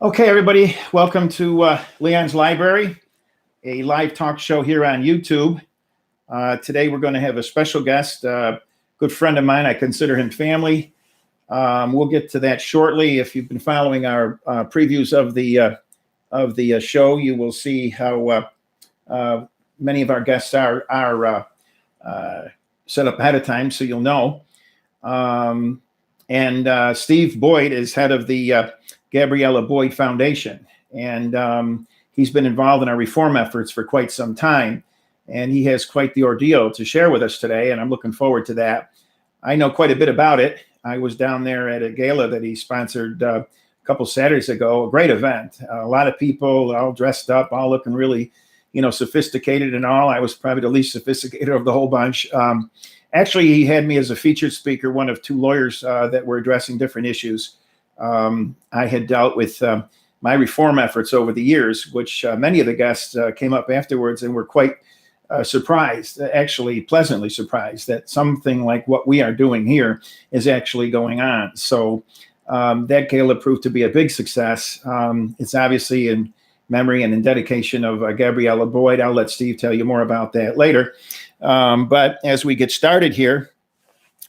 Okay, everybody, welcome to Leon's Library, a live talk show here on YouTube. Today we're going to have a special guest, a good friend of mine. I consider him family. We'll get to that shortly. If you've been following our previews of the show, you will see how many of our guests are set up ahead of time, so you'll know. And Steve Boyd is head of the Gabriella Boyd Foundation, and he's been involved in our reform efforts for quite some time, and he has quite the ordeal to share with us today, and I'm looking forward to that. I know quite a bit about it. I was down there at a gala that he sponsored a couple Saturdays ago, a great event. A lot of people all dressed up, all looking really, sophisticated and all. I was probably the least sophisticated of the whole bunch. Actually, he had me as a featured speaker, one of two lawyers that were addressing different issues. I had dealt with my reform efforts over the years, which many of the guests came up afterwards and were quite surprised, actually pleasantly surprised, that something like what we are doing here is actually going on. So that gala proved to be a big success. It's obviously in memory and in dedication of Gabriella Boyd. I'll let Steve tell you more about that later. But as we get started here,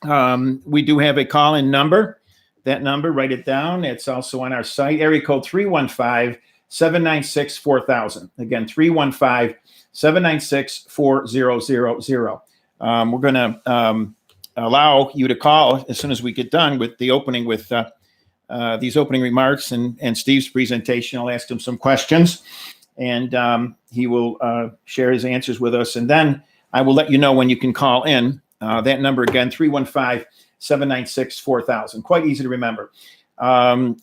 we do have a call-in number. That number, write it down. It's also on our site, area code 315-796-4000. Again, 315-796-4000. We're going to allow you to call as soon as we get done with the opening, with these opening remarks and Steve's presentation. I'll ask him some questions, and he will share his answers with us. And then I will let you know when you can call in. That number again, 315-796-4000. Quite easy to remember.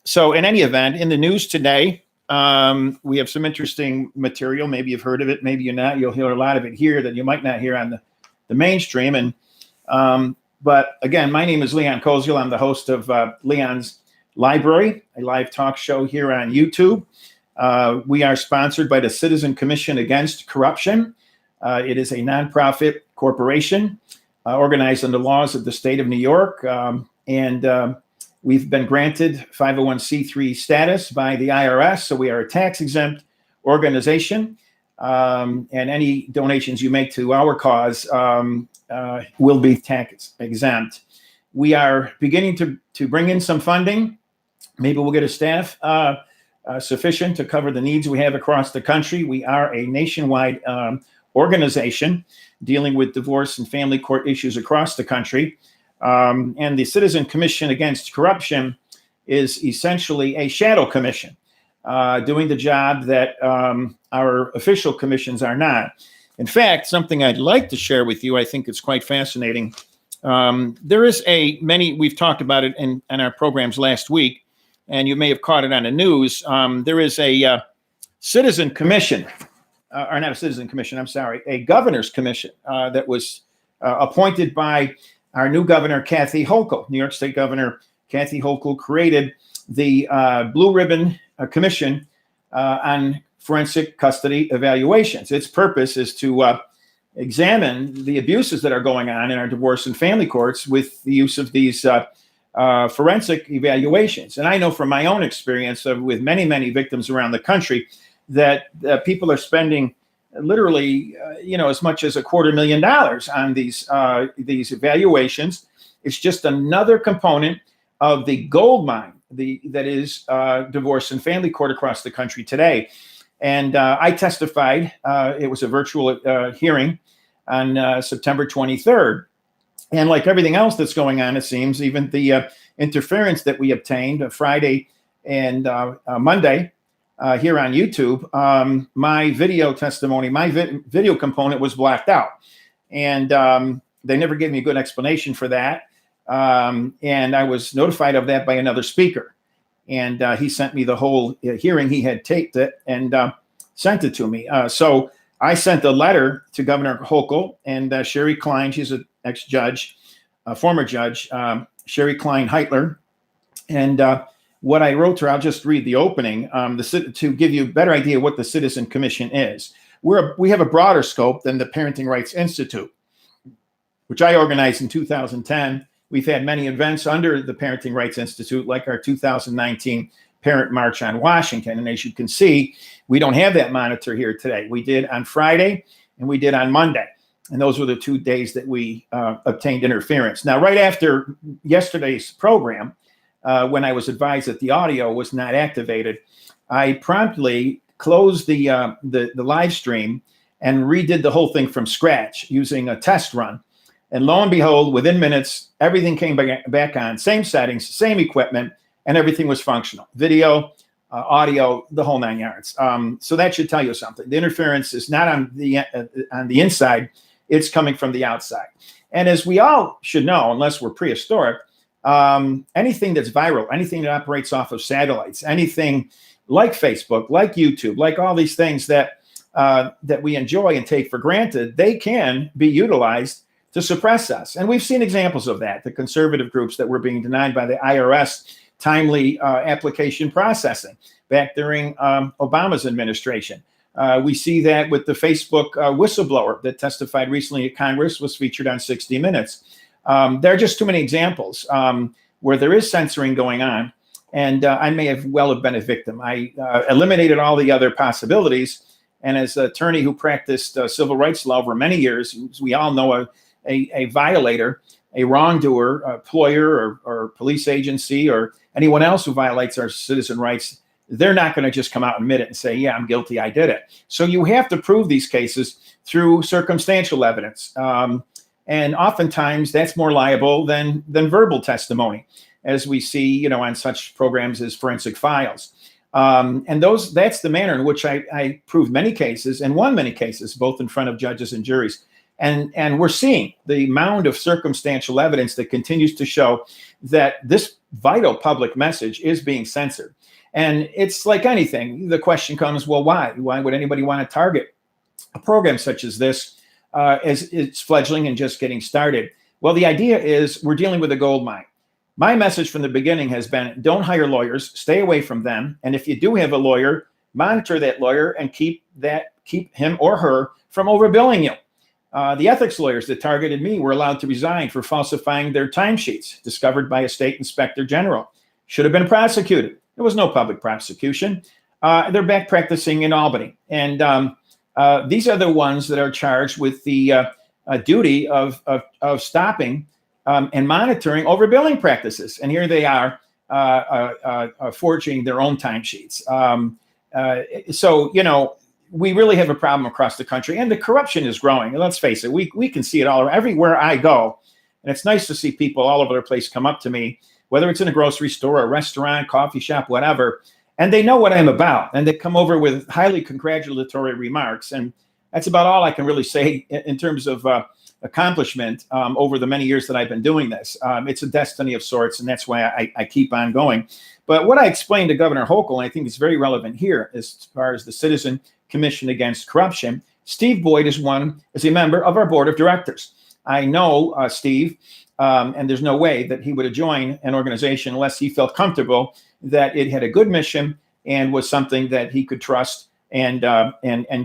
So in any event, in the news today, we have some interesting material. Maybe you've heard of it, maybe you're not. You'll hear a lot of it here that you might not hear on the mainstream. And but again, my name is Leon Koziel. I'm the host of Leon's Library, a live talk show here on YouTube. We are sponsored by the Citizen Commission Against Corruption. It is a nonprofit corporation organized under laws of the state of New York. And we've been granted 501c3 status by the IRS. So we are a tax-exempt organization. And any donations you make to our cause will be tax-exempt. We are beginning to bring in some funding. Maybe we'll get a staff sufficient to cover the needs we have across the country. We are a nationwide organization dealing with divorce and family court issues across the country. And the Citizen Commission Against Corruption is essentially a shadow commission, doing the job that our official commissions are not. In fact, something I'd like to share with you, I think it's quite fascinating. There is we've talked about it in our programs last week, and you may have caught it on the news. There is a citizen commission, or not a citizen commission, I'm sorry, a governor's commission that was appointed by our new governor, Kathy Hochul. New York State Governor Kathy Hochul created the Blue Ribbon Commission on Forensic Custody Evaluations. Its purpose is to examine the abuses that are going on in our divorce and family courts with the use of these forensic evaluations. And I know from my own experience with many, many victims around the country that people are spending literally, as much as $250,000 on these evaluations. It's just another component of the gold mine that is divorce and family court across the country today. And I testified. It was a virtual hearing on September 23rd. And like everything else that's going on, it seems, even the interference that we obtained Friday and Monday here on YouTube, my video testimony, my video component was blacked out. And they never gave me a good explanation for that. And I was notified of that by another speaker. And he sent me the whole hearing. He had taped it and sent it to me. So I sent a letter to Governor Hochul and Sherry Klein. She's an ex-judge, a former judge, Sherry Klein Heitler. And what I wrote to her, I'll just read the opening to give you a better idea what the Citizen Commission is. We have a broader scope than the Parenting Rights Institute, which I organized in 2010. We've had many events under the Parenting Rights Institute, like our 2019 Parent March on Washington. And as you can see, we don't have that monitor here today. We did on Friday and we did on Monday. And those were the 2 days that we obtained interference. Now, right after yesterday's program, when I was advised that the audio was not activated, I promptly closed the live stream and redid the whole thing from scratch using a test run. And lo and behold, within minutes, everything came back on, same settings, same equipment, and everything was functional. Video, audio, the whole 9 yards. So that should tell you something. The interference is not on the inside, it's coming from the outside. And as we all should know, unless we're prehistoric, anything that's viral, anything that operates off of satellites, anything like Facebook, like YouTube, like all these things that we enjoy and take for granted, they can be utilized to suppress us. And we've seen examples of that, the conservative groups that were being denied by the IRS timely application processing back during Obama's administration. We see that with the Facebook whistleblower that testified recently at Congress, was featured on 60 Minutes. There are just too many examples where there is censoring going on, and I may have been a victim. I eliminated all the other possibilities, and as an attorney who practiced civil rights law over many years, we all know a violator, a wrongdoer, a employer or police agency or anyone else who violates our citizen rights, they're not going to just come out and admit it and say, yeah, I'm guilty, I did it. So you have to prove these cases through circumstantial evidence. And oftentimes that's more liable than verbal testimony, as we see, on such programs as Forensic Files. And that's the manner in which I proved many cases and won many cases, both in front of judges and juries. And we're seeing the mound of circumstantial evidence that continues to show that this vital public message is being censored. And it's like anything. The question comes, well, why? Why would anybody want to target a program such as this as it's fledgling and just getting started? Well, the idea is we're dealing with a gold mine. My message from the beginning has been, don't hire lawyers, stay away from them. And if you do have a lawyer, monitor that lawyer and keep him or her from overbilling you. The ethics lawyers that targeted me were allowed to resign for falsifying their timesheets, discovered by a state inspector general. Should have been prosecuted. There was no public prosecution. They're back practicing in Albany. And these are the ones that are charged with the duty of stopping and monitoring overbilling practices. And here they are forging their own timesheets. So, we really have a problem across the country, and the corruption is growing. And let's face it, we can see it all everywhere I go. And it's nice to see people all over the place come up to me, whether it's in a grocery store, a restaurant, coffee shop, whatever, and they know what I'm about. And they come over with highly congratulatory remarks. And that's about all I can really say in terms of accomplishment over the many years that I've been doing this. It's a destiny of sorts, and that's why I keep on going. But what I explained to Governor Hochul, and I think it's very relevant here as far as the Citizen Commission Against Corruption, Steve Boyd is a member of our board of directors. I know Steve, and there's no way that he would have joined an organization unless he felt comfortable that it had a good mission and was something that he could trust and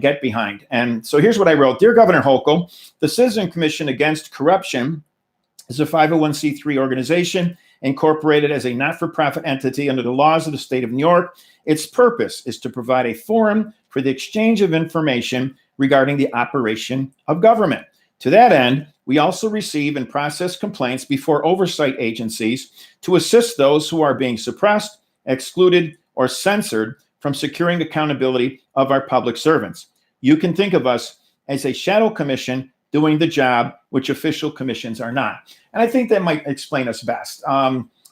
get behind. And so here's what I wrote. Dear Governor Hochul, the Citizen Commission Against Corruption is a 501c3 organization incorporated as a not-for-profit entity under the laws of the state of New York. Its purpose is to provide a forum for the exchange of information regarding the operation of government. To that end, we also receive and process complaints before oversight agencies to assist those who are being suppressed, excluded, or censored from securing accountability of our public servants. You can think of us as a shadow commission doing the job which official commissions are not. And I think that might explain us best.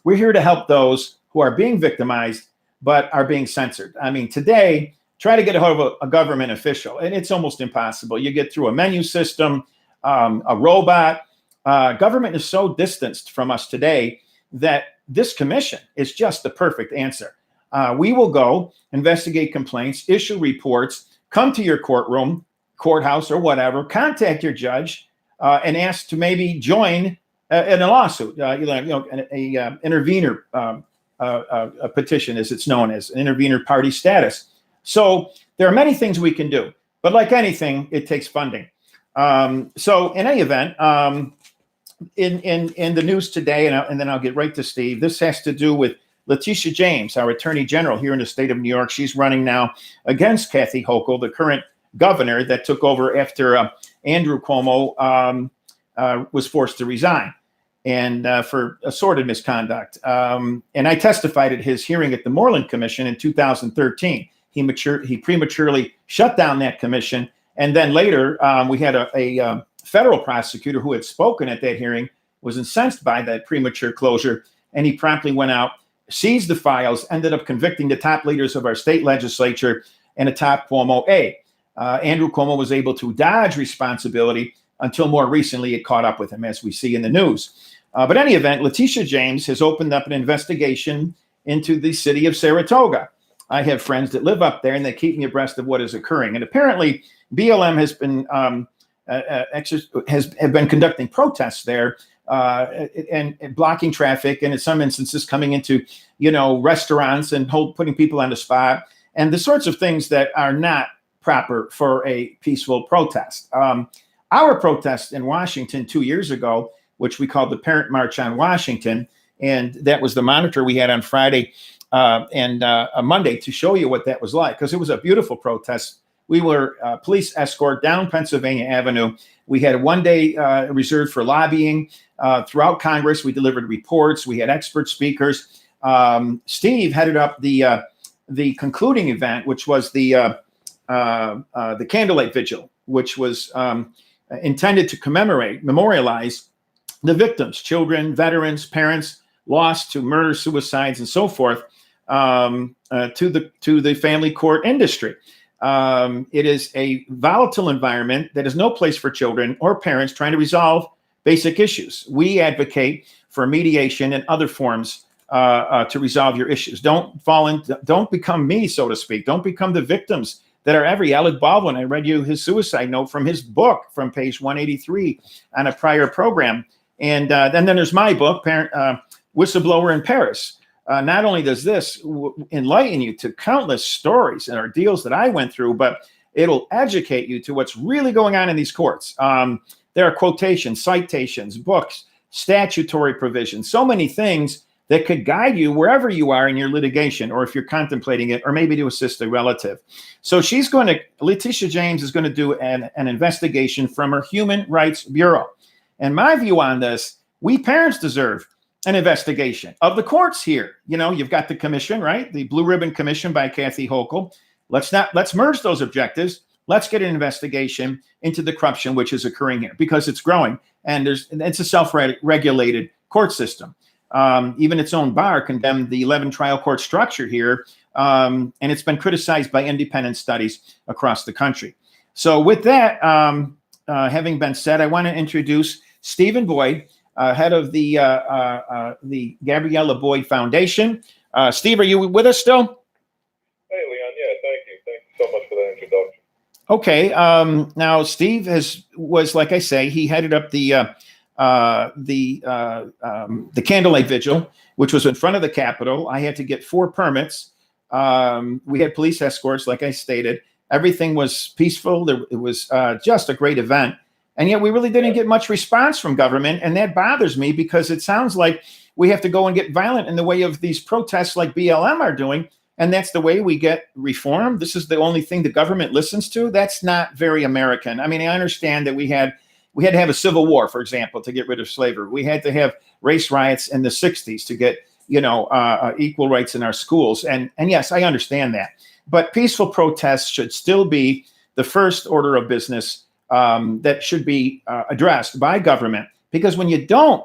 We're here to help those who are being victimized but are being censored. I mean, today, try to get a hold of a government official, and it's almost impossible. You get through a menu system, a robot. Government is so distanced from us today that this commission is just the perfect answer. We will go investigate complaints, issue reports, come to your courtroom, courthouse, or whatever, contact your judge, and ask to maybe join in a lawsuit, an intervener petition, as it's known as, an intervener party status. So there are many things we can do, but like anything, it takes funding. So in any event, in the news today, and then I'll get right to Steve, this has to do with Letitia James, our Attorney General here in the state of New York. She's running now against Kathy Hochul, the current governor that took over after Andrew Cuomo was forced to resign and for assorted misconduct. And I testified at his hearing at the Moreland Commission in 2013. He prematurely shut down that commission. And then later, we had a federal prosecutor who had spoken at that hearing, was incensed by that premature closure, and he promptly went out, seized the files, ended up convicting the top leaders of our state legislature and a top Cuomo aide. Andrew Cuomo was able to dodge responsibility until more recently it caught up with him, as we see in the news. But in any event, Letitia James has opened up an investigation into the city of Saratoga. I have friends that live up there, and they keep me abreast of what is occurring. And apparently, BLM has been conducting protests there and blocking traffic, and in some instances coming into restaurants and putting people on the spot, and the sorts of things that are not proper for a peaceful protest. Our protest in Washington 2 years ago, which we called the Parent March on Washington, and that was the monitor we had on Friday and a Monday to show you what that was like, because it was a beautiful protest. We were police escort down Pennsylvania Avenue. We had a 1 day reserved for lobbying throughout Congress. We delivered reports. We had expert speakers. Steve headed up the concluding event, which was the candlelight vigil, which was intended to memorialize the victims, children, veterans, parents lost to murder, suicides, and so forth, to the family court industry. It is a volatile environment that is no place for children or parents trying to resolve basic issues. We advocate for mediation and other forms to resolve your issues. Don't become me, so to speak. Don't become the victims that are every. Alec Baldwin, I read you his suicide note from his book from page 183 on a prior program. And then there's my book, Whistleblower in Paris. Not only does this enlighten you to countless stories and ordeals that I went through, but it'll educate you to what's really going on in these courts. There are quotations, citations, books, statutory provisions, so many things that could guide you wherever you are in your litigation, or if you're contemplating it, or maybe to assist a relative. So Letitia James is going to do an investigation from her Human Rights Bureau. And my view on this, we parents deserve an investigation of the courts here. You've got the commission, right? The Blue Ribbon Commission by Kathy Hochul. Let's merge those objectives. Let's get an investigation into the corruption which is occurring here, because it's growing, and it's a self-regulated court system. Even its own bar condemned the 11 trial court structure here, and it's been criticized by independent studies across the country. So with that having been said, I want to introduce Stephen Boyd, head of the Gabriella Boyd Foundation. Steve, are you with us still? Hey, Leon. Yeah, thank you. Thank you so much for that introduction. Okay. Now, Steve was, like I say, he headed up the candlelight vigil, which was in front of the Capitol. I had to get 4 permits. We had police escorts, like I stated. Everything was peaceful. It was just a great event. And yet we really didn't get much response from government. And that bothers me, because it sounds like we have to go and get violent in the way of these protests like BLM are doing. And that's the way we get reform. This is the only thing the government listens to. That's not very American. I mean, I understand that we had We had to have a civil war, for example, to get rid of slavery. We had to have race riots in the 60s to get, equal rights in our schools. And yes, I understand that. But peaceful protests should still be the first order of business that should be addressed by government, because when you don't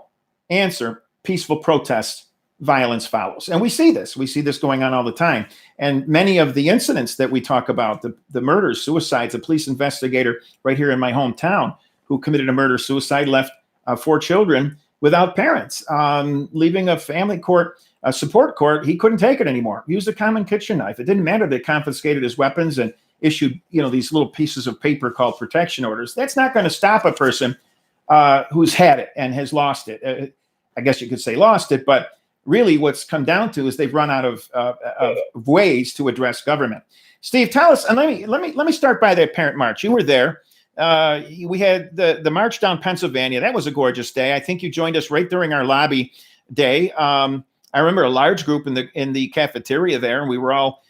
answer peaceful protests, violence follows. And we see this going on all the time. And many of the incidents that we talk about, the murders, suicides, a police investigator right here in my hometown who committed a murder-suicide left 4 children without parents, leaving a family court, a support court. He couldn't take it anymore. He used a common kitchen knife. It didn't matter. They confiscated his weapons and issued, these little pieces of paper called protection orders. That's not going to stop a person who's had it and has lost it. I guess you could say lost it, but really what's come down to is they've run out of ways to address government. Steve, tell us, and let me start by that parent march. You were there. We had the march down Pennsylvania. That was a gorgeous day. I think you joined us right during our lobby day. I remember a large group in the cafeteria there, and we were all,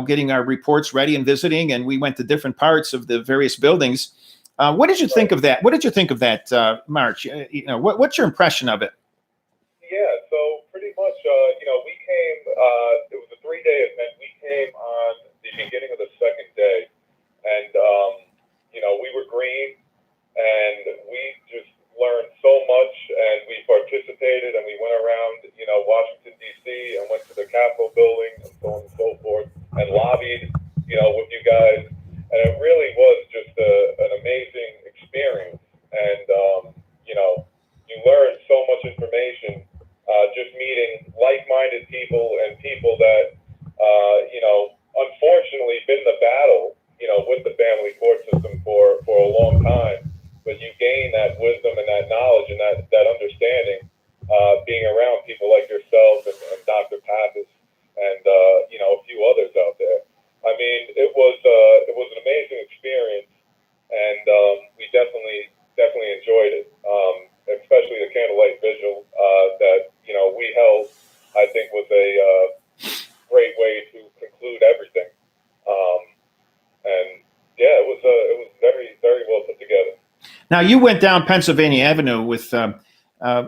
getting our reports ready and visiting, and we went to different parts of the various buildings. What did you think of that? What did you think of that march? What's your impression of it? Yeah, so pretty much, we came, it was a 3-day event. We came on the beginning of the 2nd day, and, we were green, and we just learned so much, and we participated, and we went around, Washington, D.C., and went to the Capitol building, and so on and so forth, and lobbied, with you guys, and it really was just an amazing experience, and, you learned so much information, just meeting like-minded people and people that, unfortunately been in the battle, with the family court system for a long time, but you gain that wisdom and that knowledge and that understanding, being around people like yourself and Dr. Pappas and, a few others out there. I mean, it was an amazing experience, and we definitely enjoyed it, especially the candlelight vigil that, we held, I think was a great way to conclude everything. And yeah, it was very, very well put together. Now, you went down Pennsylvania Avenue with a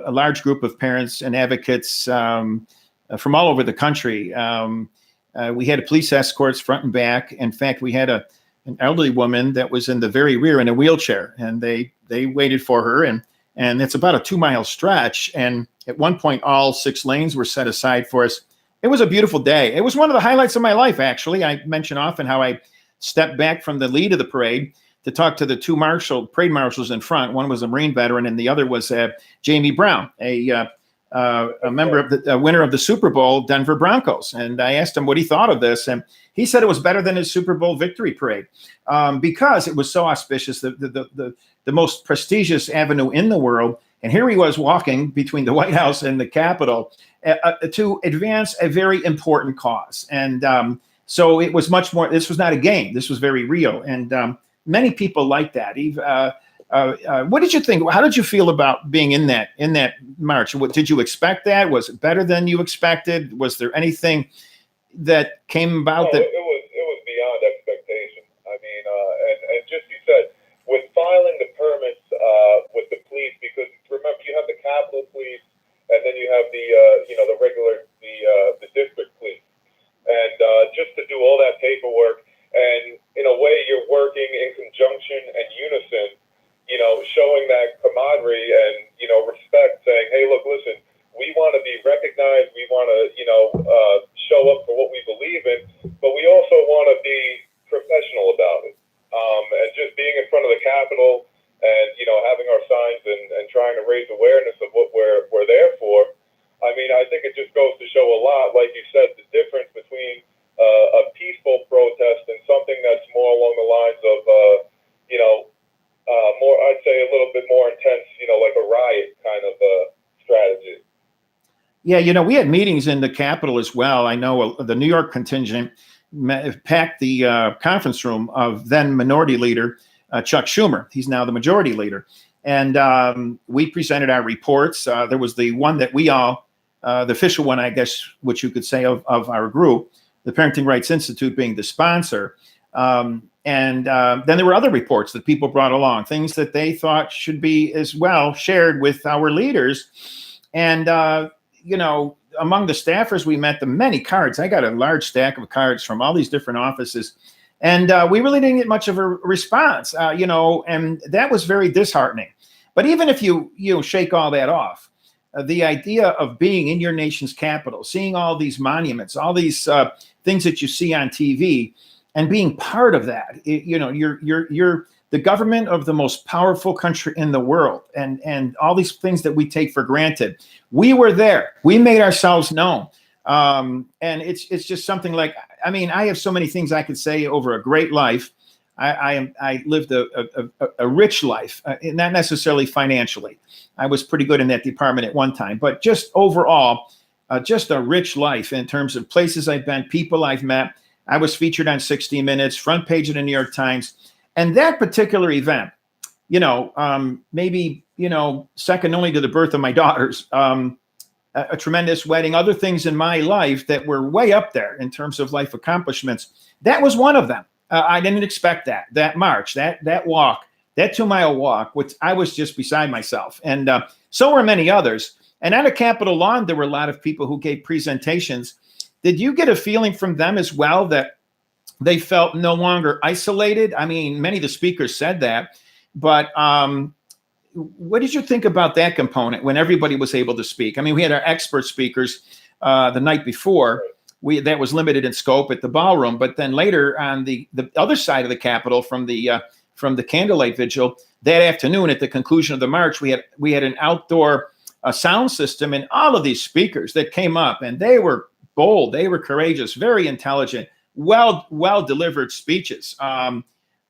large group of parents and advocates from all over the country. We had police escorts front and back. In fact, we had an elderly woman that was in the very rear in a wheelchair, and they waited for her. And it's about a 2-mile stretch. And at one point, all 6 lanes were set aside for us. It was a beautiful day. It was one of the highlights of my life, actually. I mention often how I stepped back from the lead of the parade to talk to the 2 parade marshals in front. One was a Marine veteran, and the other was Jamie Brown, a member of the winner of the Super Bowl Denver Broncos. And I asked him what he thought of this, and he said it was better than his Super Bowl victory parade because it was so auspicious, the most prestigious avenue in the world. And here he was walking between the White House and the Capitol to advance a very important cause. And so it was much more. This was not a game. This was very real. And many people like that. What did you think? How did you feel about being in that march? What did you expect? That was it better than you expected? Was there anything that came about that? It was beyond expectation. I mean, and just you said with filing the permits with the police, because remember you have the Capitol Police, and then you have the the regular the district police, and just to do all that paperwork, and in a way you're working in conjunction and unison, showing that camaraderie and respect, saying, hey, look, listen, we want to be recognized, we want to show up for what we believe in, but we also want to be professional about it, and just being in front of the Capitol and having our signs and trying to raise awareness of what we're there for. I mean, I think it just goes to show a lot, like you said, the difference between a peaceful protest and something that's more along the lines of more, I'd say a little bit more intense, like a riot kind of strategy. Yeah, we had meetings in the Capitol as well. I know the New York contingent packed the conference room of then Minority Leader Chuck Schumer. He's now the Majority Leader. And we presented our reports. There was the one that we all, the official one, I guess, which you could say of our group, the Parenting Rights Institute being the sponsor. Then there were other reports that people brought along, things that they thought should be as well shared with our leaders. And, among the staffers, we met them many cards. I got a large stack of cards from all these different offices. And we really didn't get much of a response, and that was very disheartening. But even if you shake all that off, the idea of being in your nation's capital, seeing all these monuments, all these things that you see on TV, and being part of that, you're the government of the most powerful country in the world, and all these things that we take for granted. We were there. We made ourselves known. And it's just something like, I have so many things I could say over a great life. I lived a rich life, not necessarily financially. I was pretty good in that department at one time, but just overall, just a rich life in terms of places I've been, people I've met. I was featured on 60 Minutes, front page of the New York Times. And that particular event, maybe, second only to the birth of my daughters, a tremendous wedding, other things in my life that were way up there in terms of life accomplishments. That was one of them. I didn't expect that march, that walk, that 2-mile walk, which I was just beside myself. And so were many others. And on a Capitol lawn, there were a lot of people who gave presentations. Did you get a feeling from them as well that they felt no longer isolated? Many of the speakers said that, but what did you think about that component when everybody was able to speak? We had our expert speakers the night before. That was limited in scope at the ballroom, but then later on the other side of the Capitol from the candlelight vigil that afternoon at the conclusion of the march, we had an outdoor sound system, and all of these speakers that came up, and they were bold, they were courageous, very intelligent, well delivered speeches.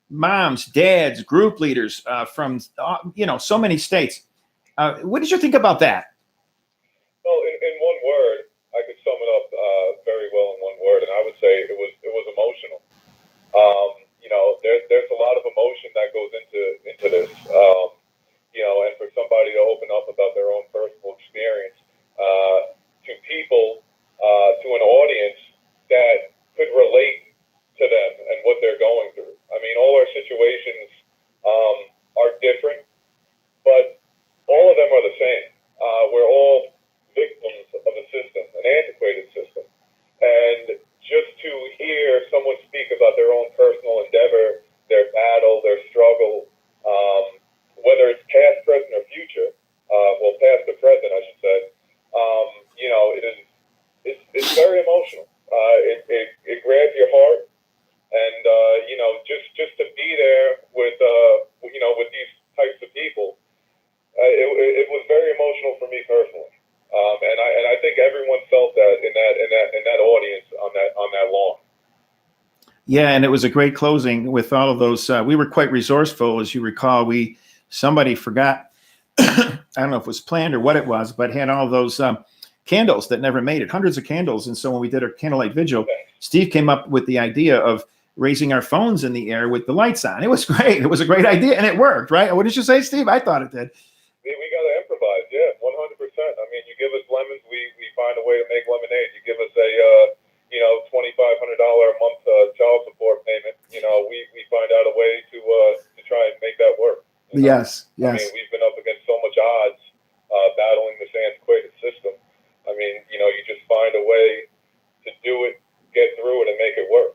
Moms, dads, group leaders from so many states. What did you think about that? Well, in one word, I could sum it up very well in one word, and I would say it was emotional. There's a lot of emotion that goes into this, and for somebody to open up about their own personal experience to people, to an audience that could relate to them and what they're going through. All our situations are different, but all of them are the same. We're all victims of a system, an antiquated system. And just to hear someone speak about their own personal endeavor, their battle, their struggle, whether it's past, present, or future, past or present, I should say, it's very emotional. It grabs your heart. And, just to be there with these types of people, it was very emotional for me personally. And I think everyone felt that in that audience on that lawn. Yeah, and it was a great closing with all of those. We were quite resourceful, as you recall. Somebody forgot, I don't know if it was planned or what it was, but had all those candles that never made it, hundreds of candles. And so when we did our candlelight vigil, Steve came up with the idea of raising our phones in the air with the lights on. It was great. It was a great idea, and it worked, right? What did you say, Steve? I thought it did. We got to improvise, yeah, 100%. You give us lemons, we find a way to make lemonade. You give us a $2,500 a month child support payment. We find out a way to try and make that work. Yes. We've been up against so much odds battling this antiquated system. You just find a way to do it, get through it, and make it work.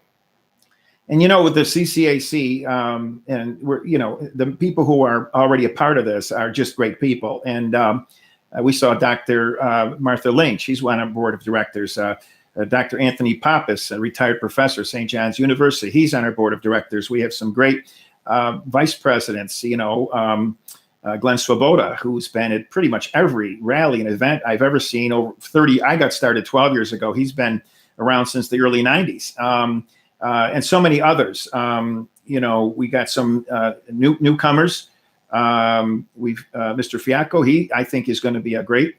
And with the CCAC, and we're the people who are already a part of this are just great people. And we saw Dr. Martha Lynch. She's on our board of directors. Dr. Anthony Pappas, a retired professor, St. John's University. He's on our board of directors. We have some great vice presidents. Glenn Swoboda, who's been at pretty much every rally and event I've ever seen. Over 30. I got started 12 years ago. He's been around since the early 90s. And so many others. We got some newcomers. We've Mr. Fiacco. I think is going to be a great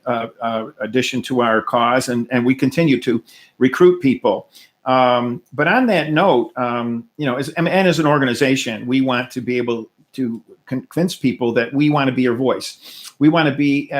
addition to our cause, and we continue to recruit people. But on that note, as an organization, we want to be able to convince people that we want to be your voice. We want to be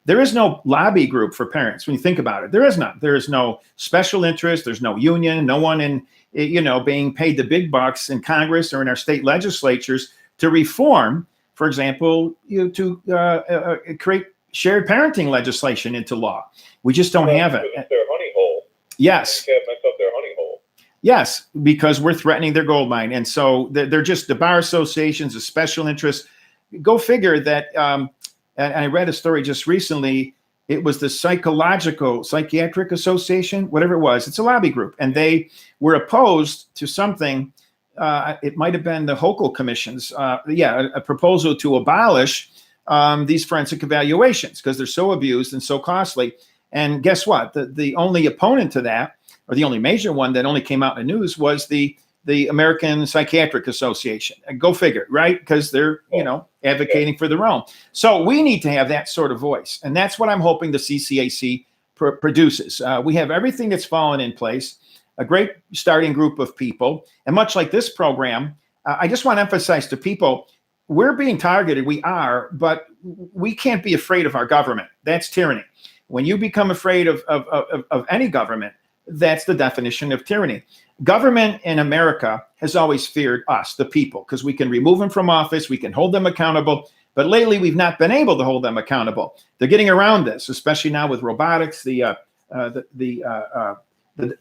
There is no lobby group for parents when you think about it. There is none. There is no special interest. There's no union. No one in, being paid the big bucks in Congress or in our state legislatures to reform, for example, to create shared parenting legislation into law. We just don't have it. It's their honey hole. Yes. You can't mess up their honey hole. Yes, because we're threatening their gold mine. And so they're just the bar associations, the special interests. Go figure that, and I read a story just recently, it was the Psychiatric Association, whatever it was. It's a lobby group. And they were opposed to something, it might have been the Hochul commissions, a proposal to abolish these forensic evaluations because they're so abused and so costly. And guess what? The only opponent to that, or the only major one that only came out in the news, was the American Psychiatric Association. Go figure, right? Because they're, advocating for their own. So we need to have that sort of voice. And that's what I'm hoping the CCAC produces. We have everything that's fallen in place, a great starting group of people. And much like this program, I just want to emphasize to people, we're being targeted. We are, but we can't be afraid of our government. That's tyranny. When you become afraid of any government, that's the definition of tyranny. Government in America has always feared us, the people, because we can remove them from office, we can hold them accountable. But lately, we've not been able to hold them accountable. They're getting around this, especially now with robotics, the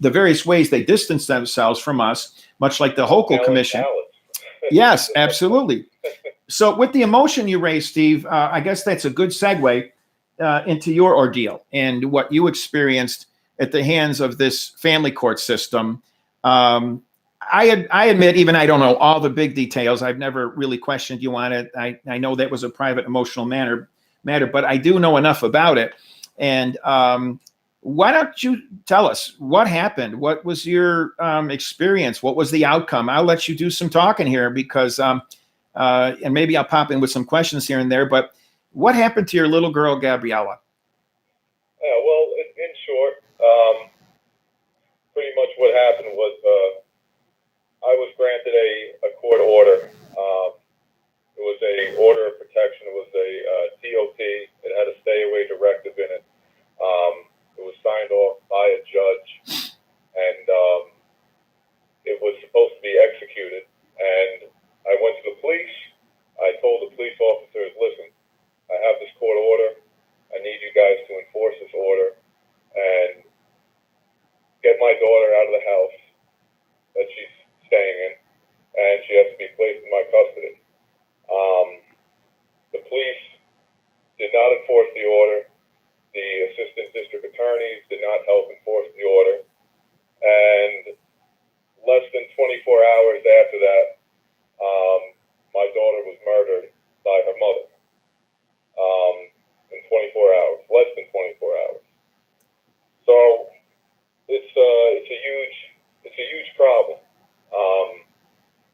various ways they distance themselves from us, much like the Hochul Commission. Yes, absolutely. So with the emotion you raised, Steve, I guess that's a good segue into your ordeal and what you experienced at the hands of this family court system. I admit, even I don't know all the big details. I've never really questioned you on it. I know that was a private, emotional matter, but I do know enough about it. And why don't you tell us what happened? What was your experience? What was the outcome? I'll let you do some talking here because, and maybe I'll pop in with some questions here and there, but what happened to your little girl, Gabriella? Yeah, well, in short, pretty much what happened was I was granted a court order. It was a order of protection. It was a TOP. It had a stay-away directive in it. It was signed off by a judge, and it was supposed to be executed. And I went to the police. I told the police officers, listen, I have this court order. I need you guys to enforce this order and get my daughter out of the house that she's staying in, and she has to be placed in my custody. The police did not enforce the order. The assistant district attorneys did not help enforce the order. And less than 24 hours after that, my daughter was murdered by her mother. In 24 hours, less than 24 hours. So it's a huge problem.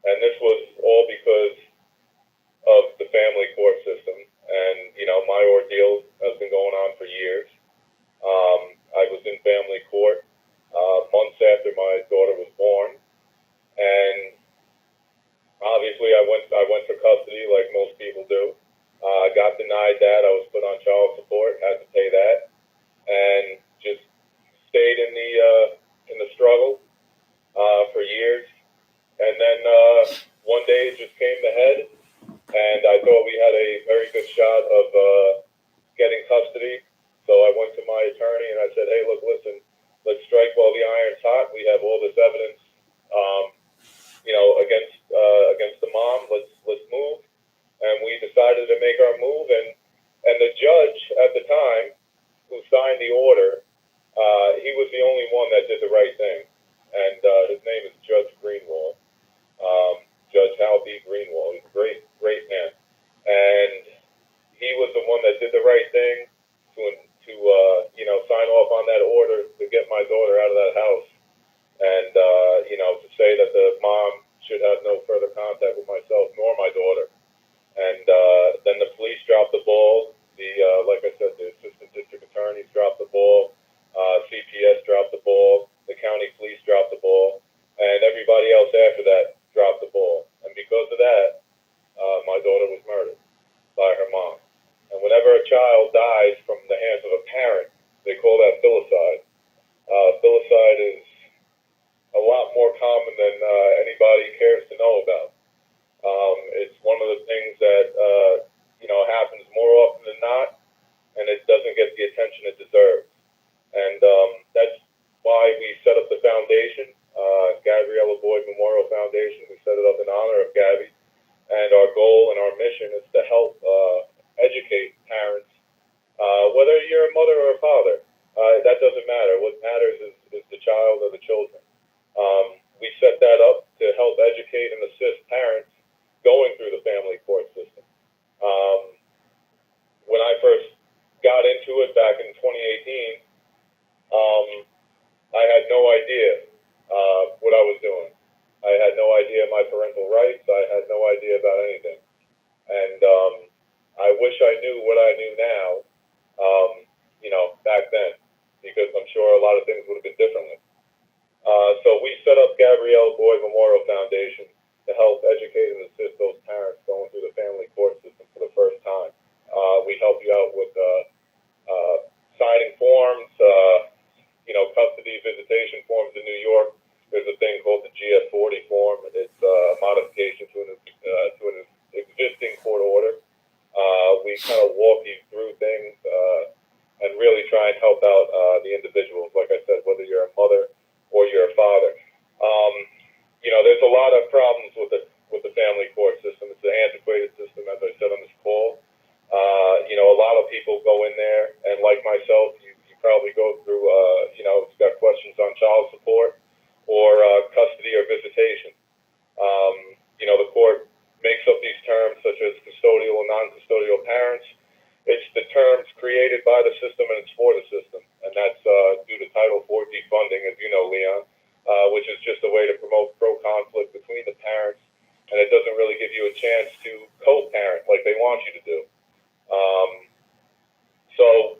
And this was all because of the family court system. And, my ordeal has been going on for years. I was in family court months after my daughter was born. And obviously I went for custody like most people do. I got denied that. I was put on child support, had to pay that, and just stayed in the struggle for years. And then one day it just came to head, and I thought we had a very good shot of getting custody. So I went to my attorney and I said, hey, look, listen, let's strike while the iron's hot. We have all this evidence, against the mom. Let's move. And we decided to make our move. And the judge at the time who signed the order, he was the only one that did the right thing. And his name is Judge Greenwald, Judge Hal B. Greenwald. He's a great, great man. And he was the one that did the right thing to sign off on that order to get my daughter out of that house. And, to say that the mom should have no further contact with myself nor my daughter. And then the police dropped the ball. Like I said, the assistant district attorneys dropped the ball. CPS dropped the ball. The county police dropped the ball. And everybody else after that dropped the ball. And because of that, my daughter was murdered by her mom. And whenever a child dies from the doesn't get the attention it deserves. And that's why we set up the foundation, Gabriella Boyd Memorial Foundation. We set it up in honor of Gabby. And our goal and our mission is to help educate parents, whether you're a mother or a father. That doesn't matter. What matters is the child or the children. We set that up to help educate and assist parents going through the family court system. When I first got into it back in 2018, I had no idea what I was doing. I had no idea my parental rights. I had no idea about anything. And I wish I knew what I knew now, back then, because I'm sure a lot of things would have been differently. So we set up Gabriella Boyd Memorial Foundation to help educate and assist those parents going through the family court system for the first time. We help you out with signing forms, custody visitation forms in New York. There's a thing called the GS40 form. It's a modification to an existing court order. We kind of walk you through things and really try and help out the individuals. Like I said, whether you're a mother or you're a father. There's a lot of problems with the family court system. It's an antiquated system, as I said on this call. A lot of people go in there, and like myself, you probably go through, it's got questions on child support or custody or visitation. The court makes up these terms such as custodial and non-custodial parents. It's the terms created by the system and it's for the system. And that's due to Title IV defunding, as you know, Leon, which is just a way to promote pro-conflict between the parents. And it doesn't really give you a chance to co-parent like they want you to do. So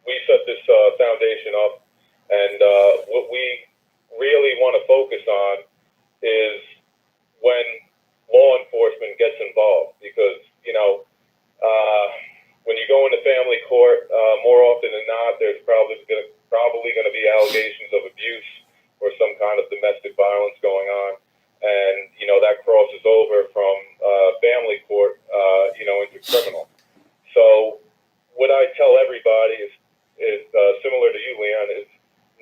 we set this foundation up. And what we really want to focus on is when law enforcement gets involved, because when you go into family court, more often than not, there's probably going to be allegations of abuse or some kind of domestic violence going on, and that crosses over from family court, into criminal. So what I tell everybody is similar to you, Leon, is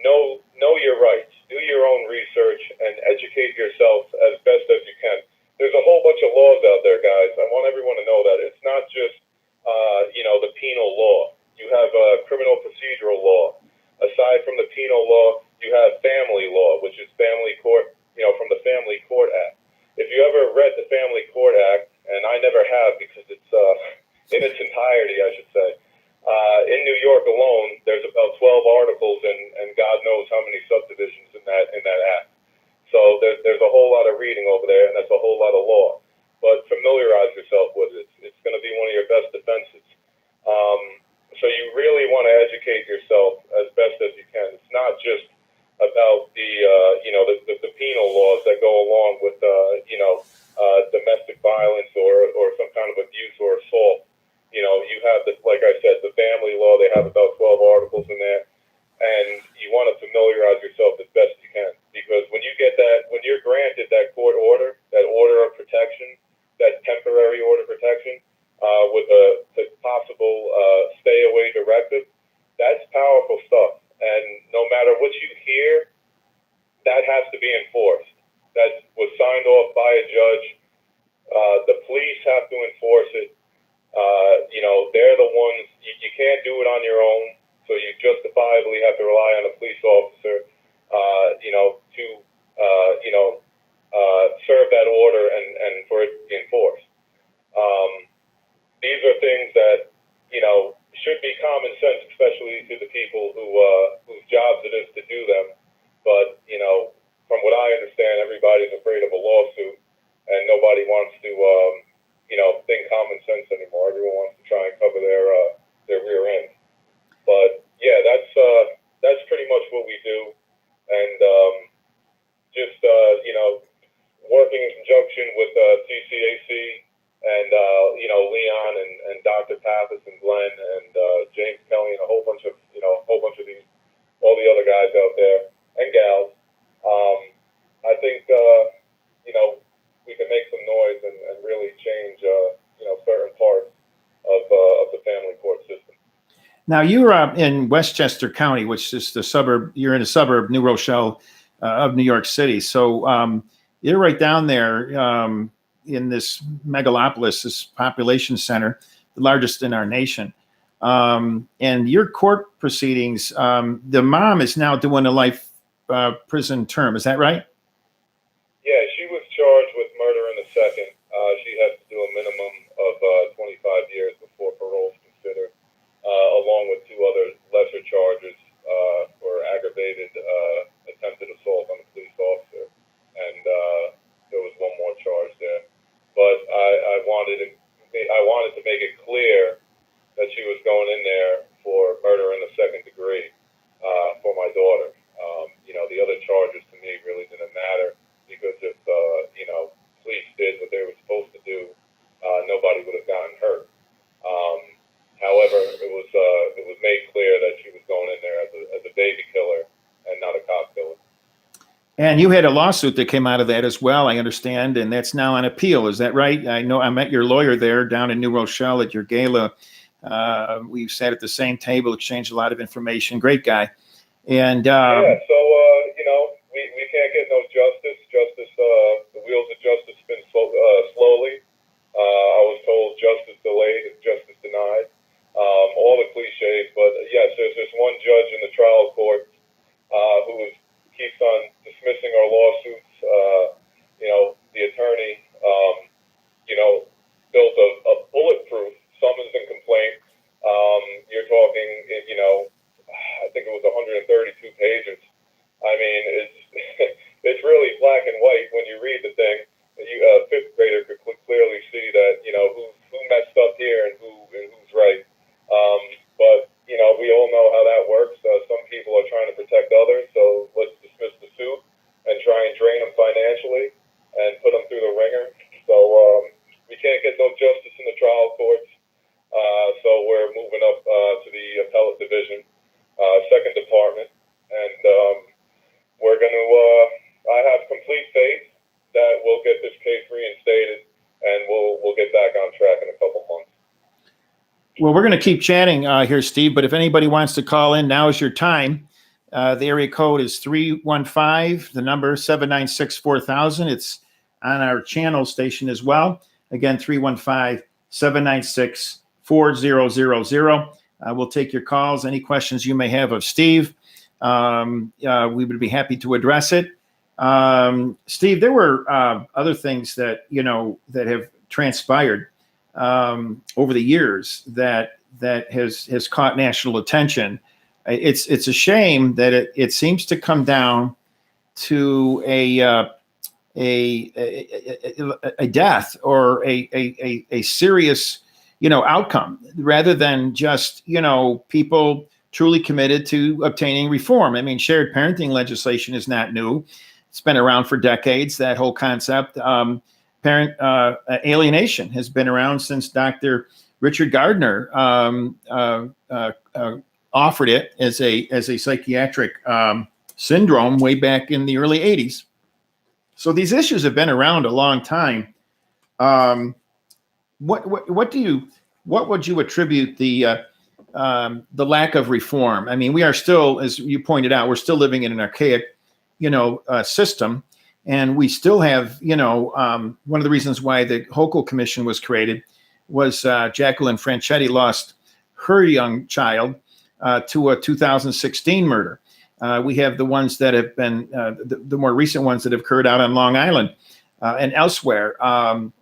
know your rights, do your own research, and educate yourself as best as you can. There's a whole bunch of laws out there, guys. I want everyone to know that it's not just the penal law. You have criminal procedural law. Aside from the penal law, you have family law, which is family court, from the Family Court Act. If you ever read the Family Court Act, and I never have because it's in its entirety, I should say. In New York alone, there's about 12 articles and God knows how many subdivisions in that act. So there's a whole lot of reading over there, and that's a whole lot of law. But familiarize yourself with it. It's going to be one of your best defenses. So you really want to educate yourself as best as you can. It's not just about the penal laws that go along with domestic violence or some kind of abuse or assault. You have like I said, the family law. They have about 12 articles in there, and you want to familiarize yourself as best you can, because when you're granted that court order, that order of protection, that temporary order of protection, with a possible stay-away directive, that's powerful stuff. And no matter what you hear, that has to be enforced. That was signed off by a judge. The police have to enforce it. They're the ones, you can't do it on your own, so you justifiably have to rely on a police officer, to serve that order and for it to be enforced. These are things that, should be common sense, especially to the people whose jobs it is to do them. But, from what I understand, everybody's afraid of a lawsuit, and nobody wants to, think common sense anymore. Everyone wants to try and cover their rear end. But yeah, that's pretty much what we do, and just working in conjunction with CCAC and Leon and Dr. Pappas and Glenn and James Kelly and a whole bunch of these, all the other guys out there and gals. I think we can make some noise and really change certain parts of the family court system. Now you're in Westchester County, which is the suburb. You're in a suburb, New Rochelle, of New York City. So you're right down there in this megalopolis, this population center, the largest in our nation. And your court proceedings, the mom is now doing a life prison term. Is that right? Yeah, she was charged with murder in the second. She has to do a minimum of 25 years before parole is considered, along with two other lesser charges for aggravated attempted assault on a police officer. And there was one more charge there. But I wanted to make it clear that she was going in there for murder in the second degree for my daughter. The other charges to me really didn't matter, because if police did what they were supposed to do, nobody would have gotten hurt. However, it was made clear that she was going in there as a baby killer and not a cop killer. And you had a lawsuit that came out of that as well, I understand, and that's now on appeal. Is that right? I know I met your lawyer there down in New Rochelle at your gala. We sat at the same table, exchanged a lot of information. Great guy. And yeah, so we can't get no justice. The wheels of justice spin slowly. I was told justice delayed is justice denied. All the cliches, but yes, there's this one judge in the trial court who keeps on dismissing our lawsuits. The attorney, built a bulletproof summons and complaint. You're talking, I think it was 132 pages. I mean, it's really black and white when you read the thing. A fifth grader could clearly see that, who messed up here and who's right. But we all know how that works. Some people are trying to protect others, so let's dismiss the suit and try and drain them financially and put them through the ringer. So we can't get no justice in the trial courts. So we're moving up to the appellate division, second department, and we're going to. I have complete faith that we'll get this case reinstated, and we'll get back on track in a couple months. well, we're going to keep chatting here, Steve, but if anybody wants to call in, now is your time. The area code is 315, the number 796-4000. It's on our channel station as well. Again, 315-796-4000. We'll take your calls, any questions you may have of Steve. We would be happy to address it. Steve, there were other things that, that have transpired over the years that has caught national attention. It's a shame that it seems to come down to a death or a serious, outcome, rather than just, people truly committed to obtaining reform. I mean, shared parenting legislation is not new. It's been around for decades, that whole concept. Parent alienation has been around since Dr. Richard Gardner offered it as a psychiatric syndrome way back in the early 80s. So these issues have been around a long time. What would you attribute the lack of reform? I mean, we are still, as you pointed out, we're still living in an archaic, system, and we still have, one of the reasons why the Hochul Commission was created was Jacqueline Franchetti lost her young child to a 2016 murder. We have the ones that have been the more recent ones that have occurred out on Long Island and elsewhere. Thomas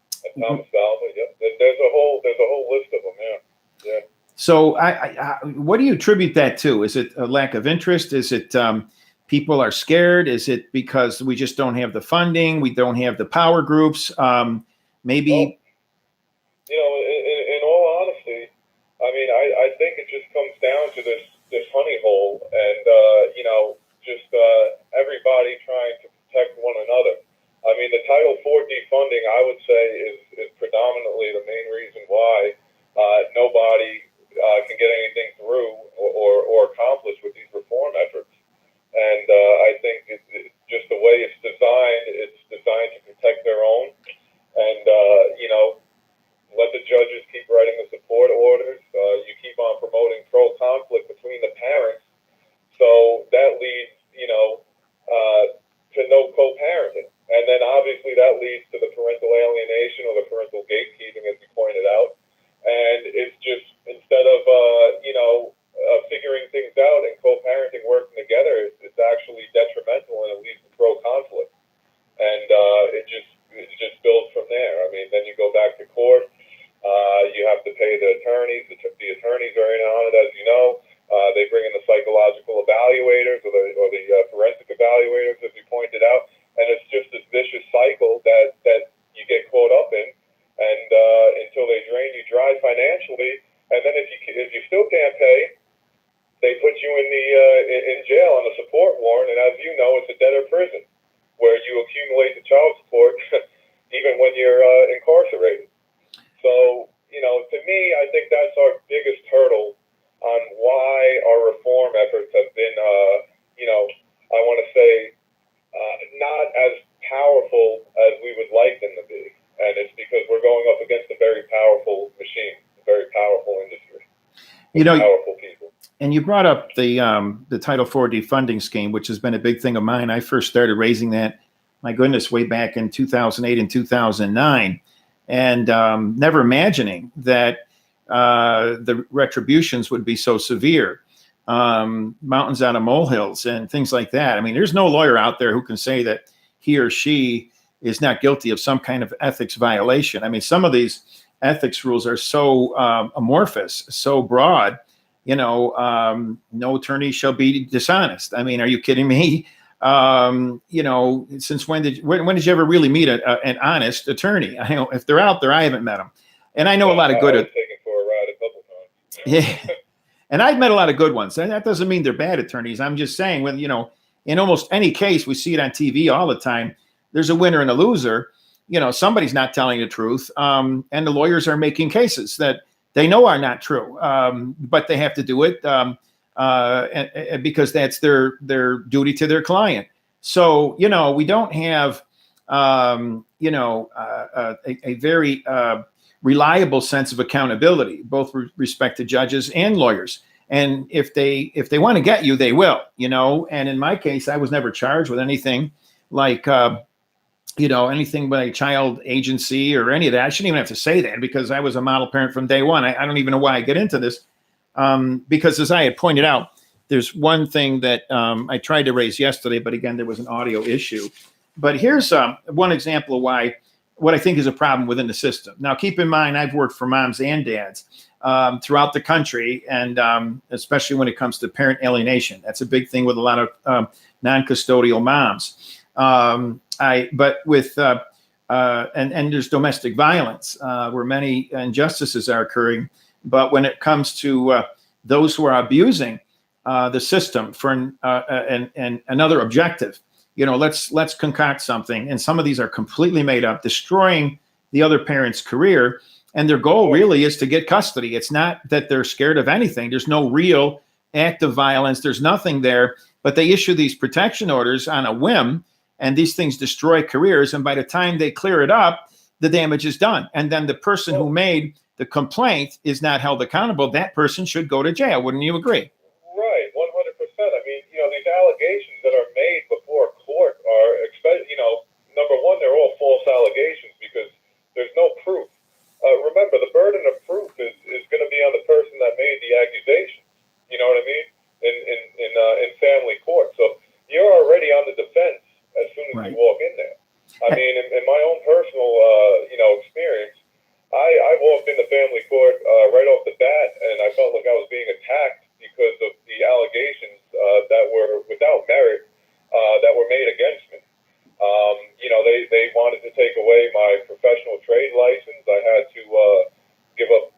Alva, yep. There's a whole list of them. Yeah. So, what do you attribute that to? Is it a lack of interest? Is it people are scared? Is it because we just don't have the funding? We don't have the power groups? Maybe. Well, in all honesty, I mean, I think it just comes down to this honey hole, and just everybody trying to protect one another. I mean, the Title IV defunding, I would say, is predominantly the main reason why nobody can get anything through or accomplish with these reform efforts. And I think it's just the way it's designed to protect their own. And, You know, powerful people. and you brought up the Title IV defunding scheme, which has been a big thing of mine. I first started raising that, my goodness, way back in 2008 and 2009, and never imagining that the retributions would be so severe. Mountains out of molehills and things like that. I mean, there's no lawyer out there who can say that he or she is not guilty of some kind of ethics violation. I mean, some of these ethics rules are so amorphous, so broad. No attorney shall be dishonest. I mean, are you kidding me? Since when did you ever really meet an honest attorney? I know if they're out there, I haven't met them, and I know a lot of good. I was taken for a ride a couple times. Yeah, and I've met a lot of good ones, and that doesn't mean they're bad attorneys. I'm just saying, in almost any case, we see it on TV all the time. There's a winner and a loser. Somebody's not telling the truth, and the lawyers are making cases that they know are not true, but they have to do it because that's their duty to their client. So we don't have a very reliable sense of accountability, both with respect to judges and lawyers. And if they want to get you, they will. And in my case, I was never charged with anything like anything by child agency or any of that. I shouldn't even have to say that because I was a model parent from day one. I don't even know why I get into this. Because as I had pointed out, there's one thing that I tried to raise yesterday, but again, there was an audio issue. But here's one example of what I think is a problem within the system. Now, keep in mind, I've worked for moms and dads throughout the country, and especially when it comes to parent alienation. That's a big thing with a lot of non-custodial moms. And there's domestic violence where many injustices are occurring. But when it comes to those who are abusing the system for another objective, let's concoct something. And some of these are completely made up, destroying the other parent's career. And their goal really is to get custody. It's not that they're scared of anything. There's no real act of violence. There's nothing there. But they issue these protection orders on a whim, and these things destroy careers. And by the time they clear it up, the damage is done. And then the person who made the complaint is not held accountable. That person should go to jail. Wouldn't you agree? Right, 100%. I mean, these allegations that are made before court are, number one, they're all false allegations because there's no proof. Remember, the burden of proof is going to be on the person that made the accusation. You know what I mean? In family court. So you're already on the defense as soon as you walk in there. I mean, in my own personal, experience, I walked into family court right off the bat, and I felt like I was being attacked because of the allegations that were without merit that were made against me. They wanted to take away my professional trade license. I had to give up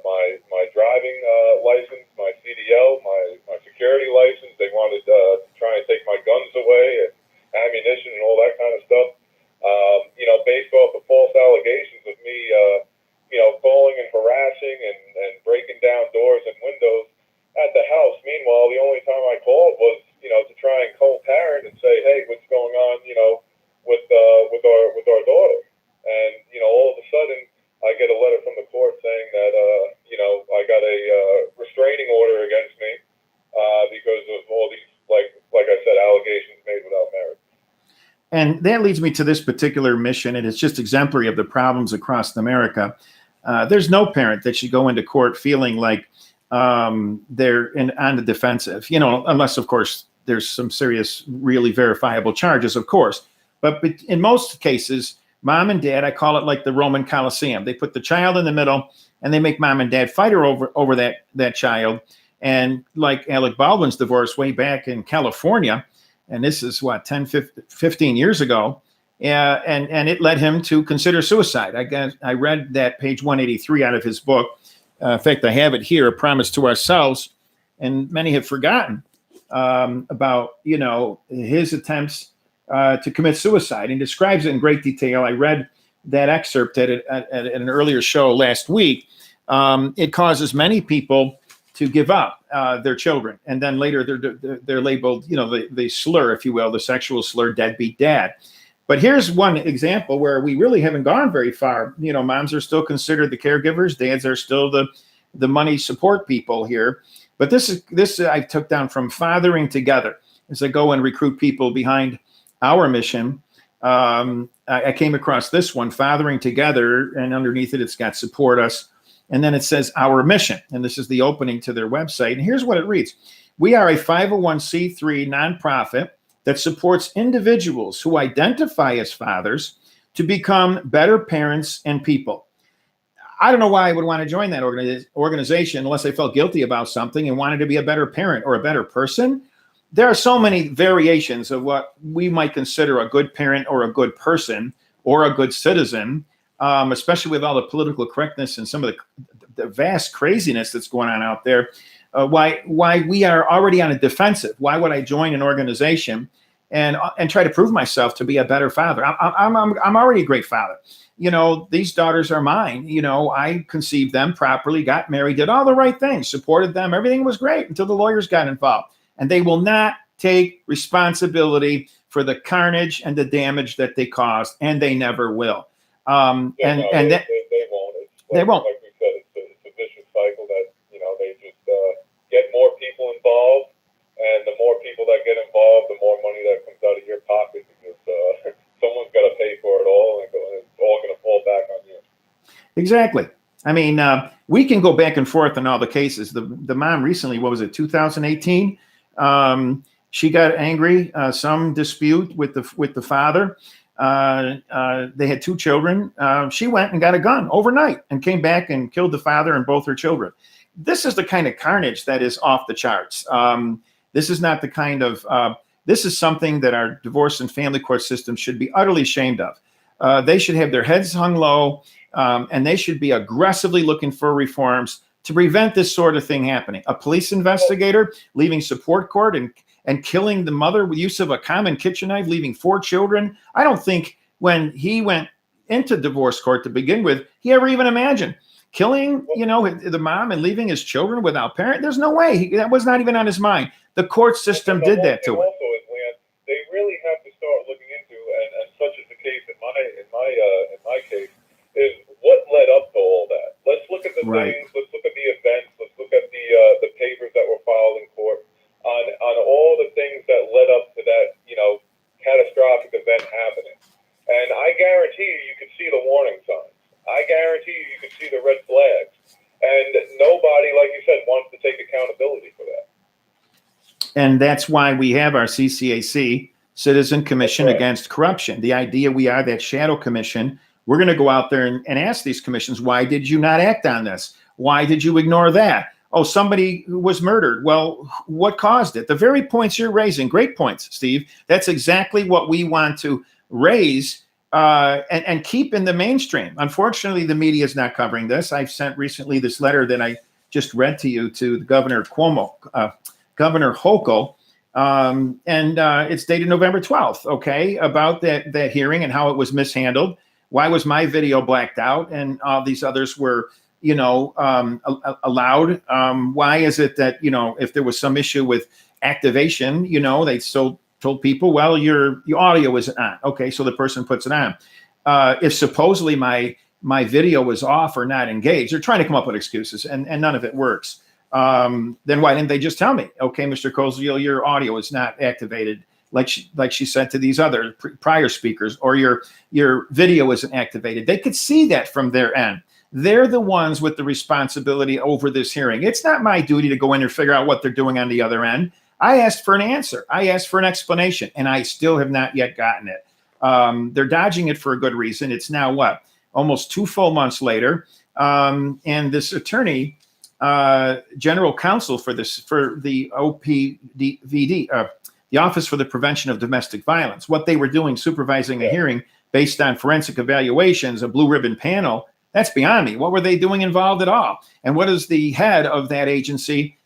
my driving license, my CDL, my security license. They wanted to try and take my guns away and ammunition and all that kind of stuff. Based off of false allegations of me, calling and harassing and breaking down doors and windows at the house. Meanwhile, the only time I called was, to try and co-parent and say, hey, what's going on, with our daughter. And, all of a sudden, I get a letter from the court saying that, I got a restraining order against me because of all these, like I said, allegations made without merit. And that leads me to this particular mission, and it's just exemplary of the problems across America. There's no parent that should go into court feeling like they're on the defensive, unless, of course, there's some serious, really verifiable charges, of course. But in most cases, mom and dad, I call it like the Roman Colosseum. They put the child in the middle, and they make mom and dad fight over that child. And like Alec Baldwin's divorce way back in California, and this is 15 years ago, and it led him to consider suicide. I read that page 183 out of his book. In fact, I have it here, A Promise to Ourselves, and many have forgotten about his attempts to commit suicide, and describes it in great detail. I read that excerpt at an earlier show last week. It causes many people to give up their children, and then later they're labeled, the slur, if you will, the sexual slur, deadbeat dad. But here's one example where we really haven't gone very far. Moms are still considered the caregivers, dads are still the the money support people here. But this I took down from Fathering Together as I go and recruit people behind our mission. I came across this one, Fathering Together, and underneath it, it's got support us. And then it says our mission. And this is the opening to their website. And here's what it reads. We are a 501c3 nonprofit that supports individuals who identify as fathers to become better parents and people. I don't know why I would want to join that organization unless I felt guilty about something and wanted to be a better parent or a better person. There are so many variations of what we might consider a good parent or a good person or a good citizen, especially with all the political correctness and some of the vast craziness that's going on out there. Why we are already on a defensive. Why would I join an organization and try to prove myself to be a better father? I'm already a great father. You know, these daughters are mine. You know, I conceived them properly, got married, did all the right things, supported them. Everything was great until the lawyers got involved. And they will not take responsibility for the carnage and the damage that they caused, and they never will. They won't. They won't. Like we said, it's a vicious cycle that, you know, they just get more people involved, and the more people that get involved, the more money that comes out of your pocket, because someone's got to pay for it all, and it's all going to fall back on you. Exactly. I mean, we can go back and forth on all the cases. The mom recently, what was it, 2018? She got angry, some dispute with the father. They had 2 children. She went and got a gun overnight and came back and killed the father and both her children. This is the kind of carnage that is off the charts. This is not the kind of, this is something that our divorce and family court system should be utterly ashamed of. They should have their heads hung low, and they should be aggressively looking for reforms to prevent this sort of thing happening. A police investigator leaving support court and killing the mother with use of a common kitchen knife, leaving 4 children. I don't think when he went into divorce court to begin with, he ever even imagined killing, you know, the mom and leaving his children without parent. There's no way. That was not even on his mind. The court system did that to him. Also, they really have to start looking into, and such is the case in my case, is what led up to all that. Let's look at the things. Let's look at the events. Let's look at the papers that were filed in court on all the things that led up to that, you know, catastrophic event happening. And I guarantee you could see the warning signs. I guarantee you could see the red flags. And nobody, like you said, wants to take accountability for that. And that's why we have our CCAC, Citizen Commission Against Corruption. The idea we are that shadow commission. We're going to go out there and ask these commissions, why did you not act on this? Why did you ignore that? Oh, somebody was murdered. Well, what caused it? The very points you're raising, great points, Steve. That's exactly what we want to raise and keep in the mainstream. Unfortunately, the media is not covering this. I've sent recently this letter that I just read to you to Governor Hochul, and it's dated November 12th, okay, about that hearing and how it was mishandled. Why was my video blacked out and all these others were, you know, allowed? Why is it that, you know, if there was some issue with activation, you know, they still told people, well, your audio isn't on. Okay, so the person puts it on. If supposedly my video was off or not engaged, they're trying to come up with excuses, and none of it works. Then why didn't they just tell me, okay, Mr. Koziel, your audio is not activated, like she said to these other prior speakers, or your video isn't activated. They could see that from their end. They're the ones with the responsibility over this hearing. It's not my duty to go in and figure out what they're doing on the other end. I asked for an answer. I asked for an explanation, and I still have not yet gotten it. They're dodging it for a good reason. It's now what? Almost 2 full months later. And this attorney, general counsel for the OPVD, the Office for the Prevention of Domestic Violence, what they were doing, supervising a hearing based on forensic evaluations, a blue ribbon panel, that's beyond me. What were they doing involved at all? And what is the head of that agency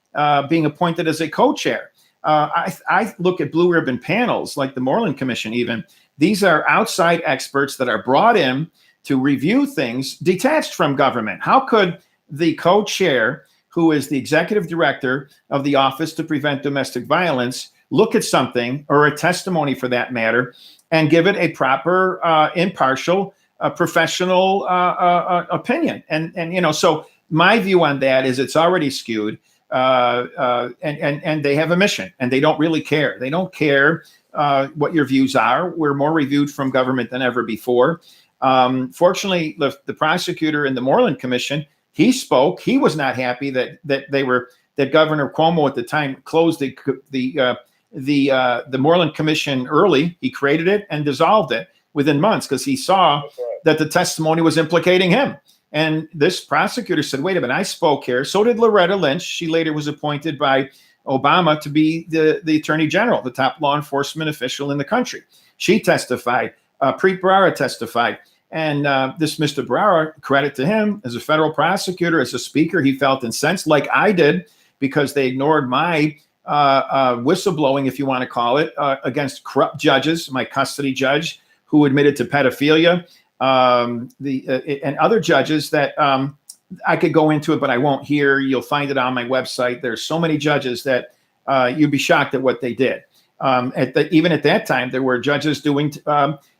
being appointed as a co-chair? I look at blue ribbon panels like the Moreland Commission even. These are outside experts that are brought in to review things detached from government. How could the co-chair, who is the executive director of the Office to Prevent Domestic Violence, look at something, or a testimony for that matter, and give it a proper, impartial, professional opinion? And you know, so my view on that is it's already skewed, and they have a mission, and they don't really care. They don't care what your views are. We're more reviewed from government than ever before. Fortunately, the prosecutor in the Moreland Commission, he spoke. He was not happy that Governor Cuomo at the time closed the Moreland Commission early. He created it and dissolved it within months because he saw that the testimony was implicating him. And this prosecutor said, wait a minute, I spoke here. So did Loretta Lynch. She later was appointed by Obama to be the Attorney General, the top law enforcement official in the country. She testified. Preet Bharara testified. And this Mr. Bharara, credit to him, as a federal prosecutor, as a speaker, he felt incensed, like I did, because they ignored my whistleblowing, if you want to call it, against corrupt judges, my custody judge who admitted to pedophilia, and other judges that I could go into it, but I won't here. You'll find it on my website. There's so many judges that you'd be shocked at what they did. Even at that time, there were judges doing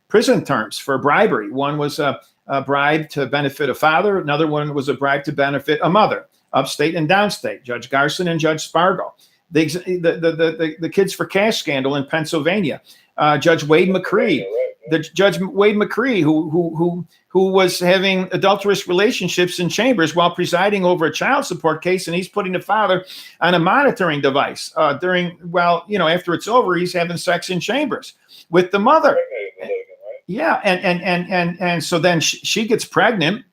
prison terms for bribery. One was a bribe to benefit a father. Another one was a bribe to benefit a mother, upstate and downstate, Judge Garson and Judge Spargo. The Kids for Cash scandal in Pennsylvania, Judge Wade McCree, who was having adulterous relationships in chambers while presiding over a child support case, and he's putting the father on a monitoring device after it's over, he's having sex in chambers with the mother. Yeah, and so then she gets pregnant.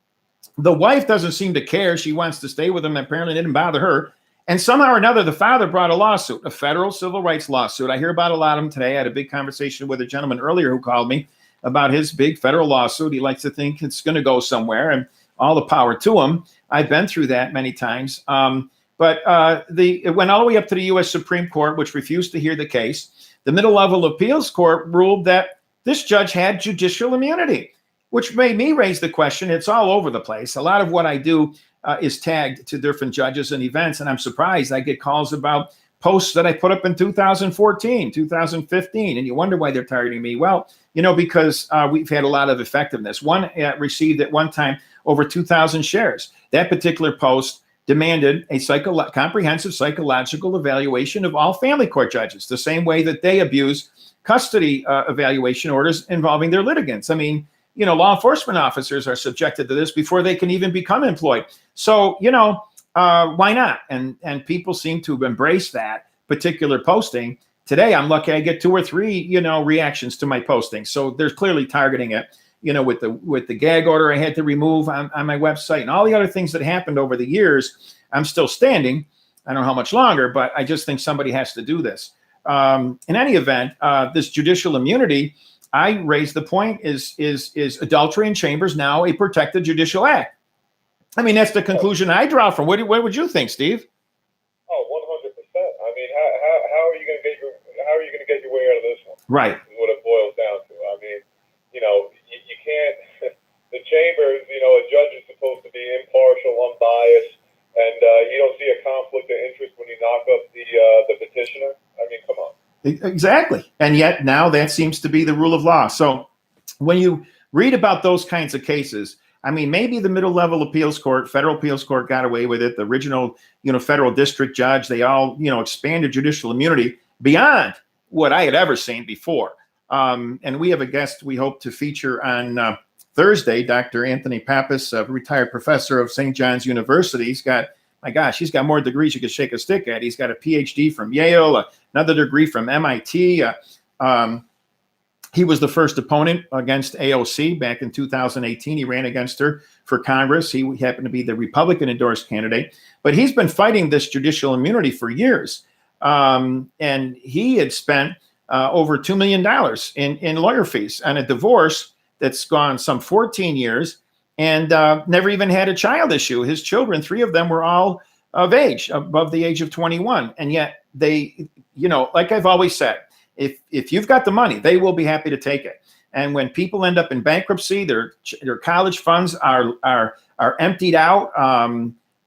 The wife doesn't seem to care. She wants to stay with him. Apparently, it didn't bother her. And somehow or another, the father brought a lawsuit, a federal civil rights lawsuit. I hear about a lot of them today. I had a big conversation with a gentleman earlier who called me about his big federal lawsuit. He likes to think it's going to go somewhere, and all the power to him. I've been through that many times. But it went all the way up to the U.S. Supreme Court, which refused to hear the case. The middle level appeals court ruled that this judge had judicial immunity, which made me raise the question. It's all over the place. A lot of what I do is tagged to different judges and events, and I'm surprised. I get calls about posts that I put up in 2014, 2015, and you wonder why they're targeting me. Well, because we've had a lot of effectiveness. One received at one time over 2,000 shares. That particular post demanded a comprehensive psychological evaluation of all family court judges, the same way that they abuse custody evaluation orders involving their litigants. I mean, law enforcement officers are subjected to this before they can even become employed. So, why not? And people seem to embrace that particular posting. Today, I'm lucky I get 2 or 3, reactions to my posting. So there's clearly targeting it, with the gag order I had to remove on my website and all the other things that happened over the years. I'm still standing. I don't know how much longer, but I just think somebody has to do this. In any event, this judicial immunity, I raised the point, is adultery in chambers now a protected judicial act? I mean, that's the conclusion I draw from. What would you think, Steve? Oh, 100%. I mean, how are you going to get your way out of this one? Right. Is what it boils down to. I mean, you can't. The chambers, a judge is supposed to be impartial, unbiased, and you don't see a conflict of interest when you knock up the petitioner. I mean, come on. Exactly. And yet now that seems to be the rule of law. So when you read about those kinds of cases, I mean, maybe the middle level appeals court, federal appeals court got away with it. The original, federal district judge, they all, expanded judicial immunity beyond what I had ever seen before. And we have a guest we hope to feature on Thursday, Dr. Anthony Pappas, a retired professor of St. John's University. He's got more degrees you could shake a stick at. He's got a PhD from Yale, another degree from MIT. He was the first opponent against AOC back in 2018. He ran against her for Congress. He happened to be the Republican-endorsed candidate. But he's been fighting this judicial immunity for years. And he had spent over $2 million in lawyer fees on a divorce that's gone some 14 years. And never even had a child issue. His children, 3 of them, were all of age, above the age of 21. And yet they, like I've always said, if you've got the money, they will be happy to take it. And when people end up in bankruptcy, their college funds are emptied out,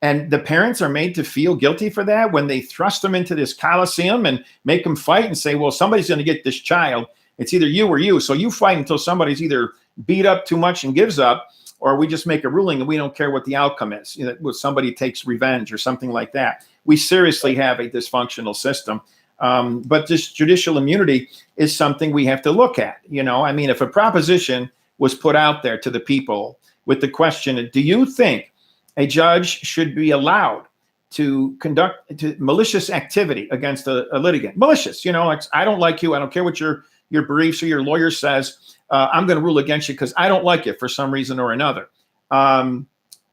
and the parents are made to feel guilty for that when they thrust them into this coliseum and make them fight and say, well, somebody's going to get this child. It's either you or you. So you fight until somebody's either beat up too much and gives up, or we just make a ruling and we don't care what the outcome is. You know, somebody takes revenge or something like that. We seriously have a dysfunctional system. But this judicial immunity is something we have to look at. You know, I mean, if a proposition was put out there to the people with the question, do you think a judge should be allowed to conduct malicious activity against a litigant? Malicious, you know, like, I don't like you. I don't care what your briefs or your lawyer says. I'm going to rule against you because I don't like you for some reason or another.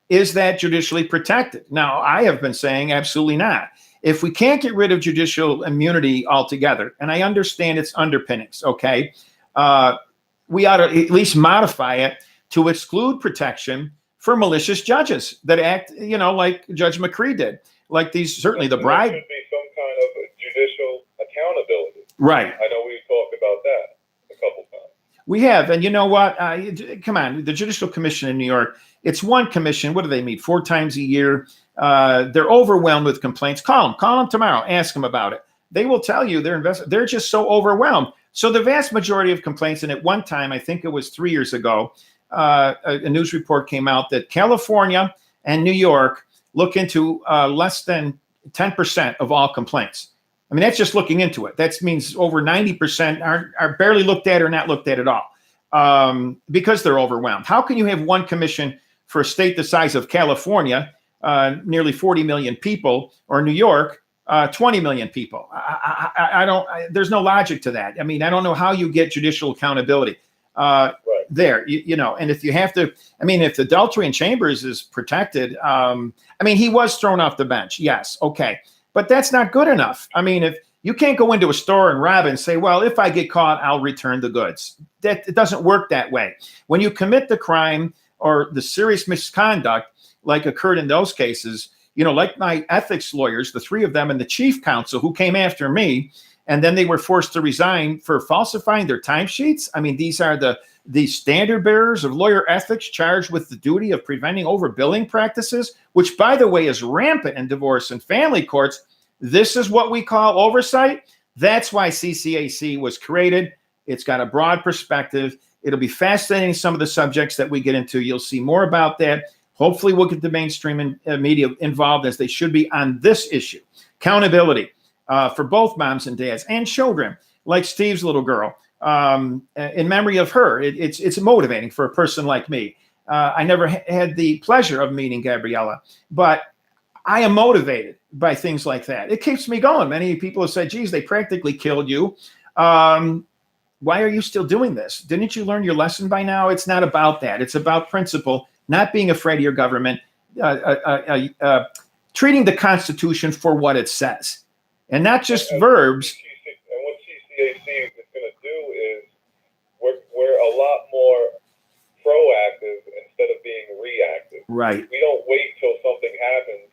Is that judicially protected? Now, I have been saying absolutely not. If we can't get rid of judicial immunity altogether, and I understand its underpinnings, okay, we ought to at least modify it to exclude protection for malicious judges that act, you know, like Judge McCree did. Like these, certainly the bride. There should be some kind of judicial accountability. Right. I know we've talked about that a couple times. We have, and you know what? Come on, the Judicial Commission in New York, it's one commission. What do they meet? 4 times a year. They're overwhelmed with complaints. Call them tomorrow. Ask them about it. They will tell you they're just so overwhelmed. So the vast majority of complaints, and at one time, I think it was 3 years ago, a news report came out that California and New York look into less than 10% of all complaints. I mean, that's just looking into it. That means over 90% are barely looked at or not looked at all because they're overwhelmed. How can you have one commission for a state the size of California, nearly 40 million people, or New York, 20 million people? There's no logic to that. I mean, I don't know how you get judicial accountability there, you know, and if you have to, I mean, if adultery in chambers is protected, I mean, he was thrown off the bench. Yes. Okay. But that's not good enough. I mean, if you can't go into a store and rob and say, well, if I get caught, I'll return the goods. It doesn't work that way. When you commit the crime or the serious misconduct, like occurred in those cases, you know, like my ethics lawyers, the 3 of them and the chief counsel who came after me, and then they were forced to resign for falsifying their timesheets. I mean, these are the standard bearers of lawyer ethics charged with the duty of preventing overbilling practices, which, by the way, is rampant in divorce and family courts. This is what we call oversight. That's why CCAC was created. It's got a broad perspective. It'll be fascinating, some of the subjects that we get into. You'll see more about that. Hopefully, we'll get the mainstream media involved, as they should be, on this issue. Accountability for both moms and dads and children, like Steve's little girl. In memory of her, it's motivating for a person like me. I never had the pleasure of meeting Gabriella, but I am motivated by things like that. It keeps me going. Many people have said, geez, they practically killed you. Why are you still doing this? Didn't you learn your lesson by now? It's not about that. It's about principle, not being afraid of your government, treating the Constitution for what it says, and not just verbs. And what CCAC is going to do is we're a lot more proactive instead of being reactive. Right. We don't wait till something happens.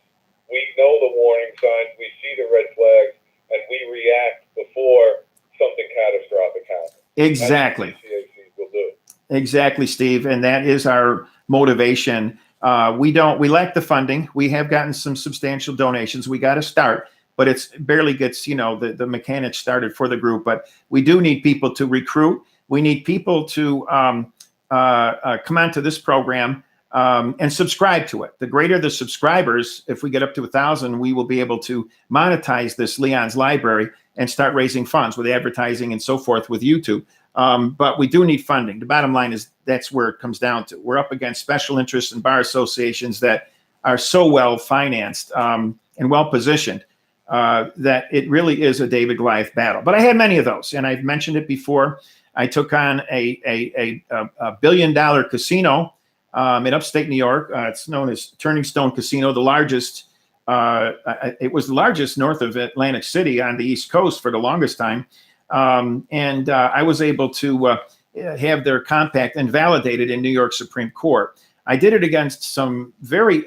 We know the warning signs, we see the red flags, and we react before something catastrophic happens. Exactly. That's what CCAC will do. Exactly, Steve. And that is our motivation. We lack the funding. We have gotten some substantial donations. We got to start, but it's barely gets, you know, the mechanics started for the group. But we do need people to recruit. We need people to come onto this program and subscribe to it. The greater the subscribers, if we get up to 1,000, we will be able to monetize this Leon's Library and start raising funds with advertising and so forth with YouTube. But we do need funding. The bottom line is that's where it comes down to. We're up against special interests and bar associations that are so well financed and well positioned that it really is a David Goliath battle. But I had many of those, and I've mentioned it before. I took on a $1 billion casino in upstate New York. It's known as Turning Stone Casino, the largest. It was the largest north of Atlantic City on the East Coast for the longest time. And I was able to have their compact invalidated in New York Supreme Court. I did it against some very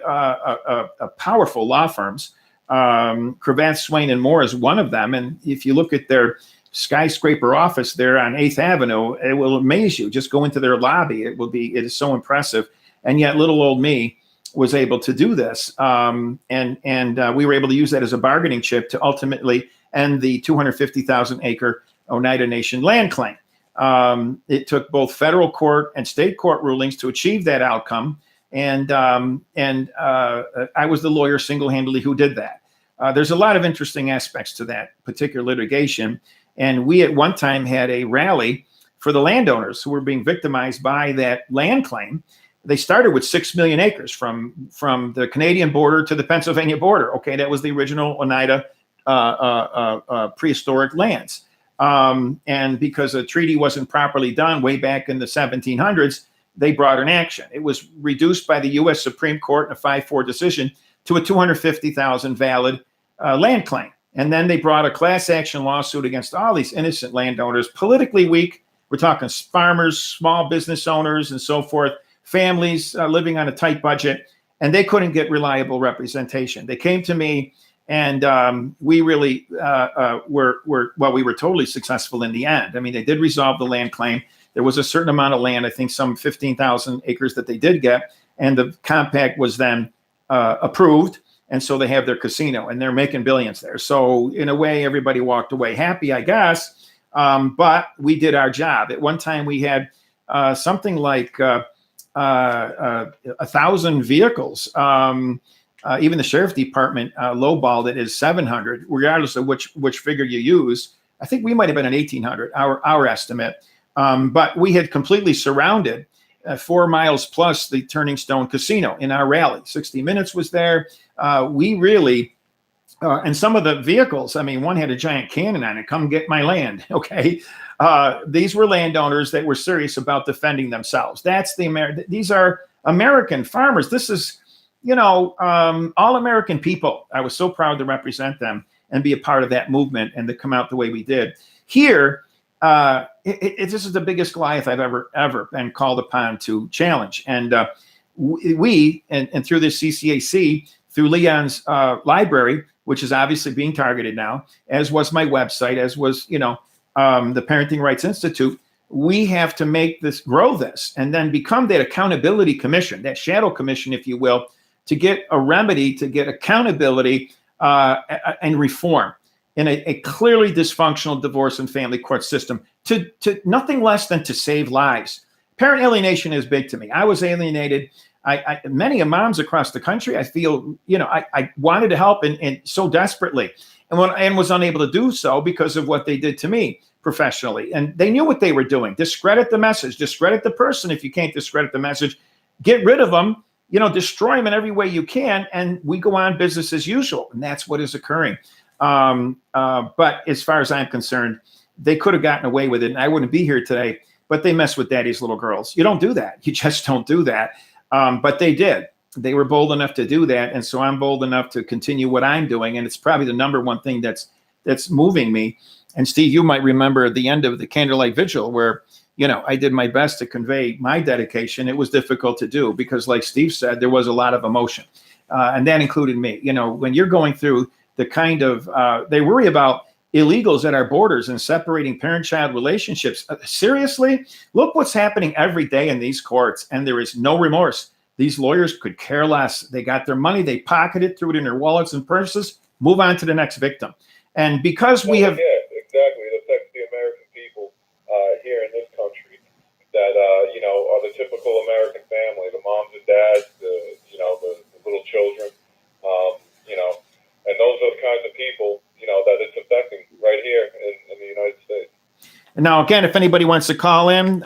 powerful law firms. Cravath, Swaine, and Moore is one of them. And if you look at their skyscraper office there on 8th Avenue, it will amaze you. Just go into their lobby. It is so impressive. And yet little old me was able to do this. And we were able to use that as a bargaining chip to ultimately end the 250,000 acre Oneida Nation land claim. It took both federal court and state court rulings to achieve that outcome. And I was the lawyer single-handedly who did that. There's a lot of interesting aspects to that particular litigation. And we at one time had a rally for the landowners who were being victimized by that land claim. They started with 6 million acres from the Canadian border to the Pennsylvania border. Okay, that was the original Oneida prehistoric lands. And because a treaty wasn't properly done way back in the 1700s, they brought an action. It was reduced by the U.S. Supreme Court in a 5-4 decision to a 250,000 valid land claim. And then they brought a class action lawsuit against all these innocent landowners, politically weak. We're talking farmers, small business owners, and so forth, families living on a tight budget, and they couldn't get reliable representation. They came to me, and we really we were totally successful in the end. I mean, they did resolve the land claim. There was a certain amount of land, I think some 15,000 acres that they did get, and the compact was then approved. And so they have their casino, and they're making billions there. So in a way, everybody walked away happy, I guess. But we did our job. At one time, we had something like 1,000 vehicles. Even the sheriff department lowballed it as 700, regardless of which figure you use. I think we might have been an 1,800, our estimate. But we had completely surrounded 4 miles plus the Turning Stone Casino in our rally. 60 Minutes was there. We really, and some of the vehicles, I mean, one had a giant cannon on it, come get my land, okay? These were landowners that were serious about defending themselves. These are American farmers. This is, all American people. I was so proud to represent them and be a part of that movement and to come out the way we did. Here, this is the biggest Goliath I've ever been called upon to challenge. And we through this CCAC, through Leon's library, which is obviously being targeted now, as was my website, as was, the Parenting Rights Institute, we have to grow this, and then become that accountability commission, that shadow commission, if you will, to get a remedy, to get accountability and reform in a clearly dysfunctional divorce and family court system, to nothing less than to save lives. Parent alienation is big to me. I was alienated. Many moms across the country, I feel, I wanted to help and so desperately, and was unable to do so because of what they did to me professionally. And they knew what they were doing. Discredit the message, discredit the person. If you can't discredit the message, get rid of them, destroy them in every way you can. And we go on business as usual. And that's what is occurring. But as far as I'm concerned, they could have gotten away with it, and I wouldn't be here today, but they mess with daddy's little girls. You don't do that. You just don't do that. But they did. They were bold enough to do that. And so I'm bold enough to continue what I'm doing. And it's probably the number one thing that's moving me. And Steve, you might remember at the end of the candlelight vigil where, I did my best to convey my dedication. It was difficult to do because, like Steve said, there was a lot of emotion. And that included me. When you're going through the kind of, they worry about illegals at our borders and separating parent-child relationships. Seriously, look what's happening every day in these courts, and there is no remorse. These lawyers could care less. They got their money, they pocket it, threw it in their wallets and purses, move on to the next victim. And because we have... Yeah, exactly. It affects the American people here in this country that, are the typical American family, the moms and dads, the little children, and those are the kinds of people, that it's affecting right here in the United States. And now, again, if anybody wants to call in,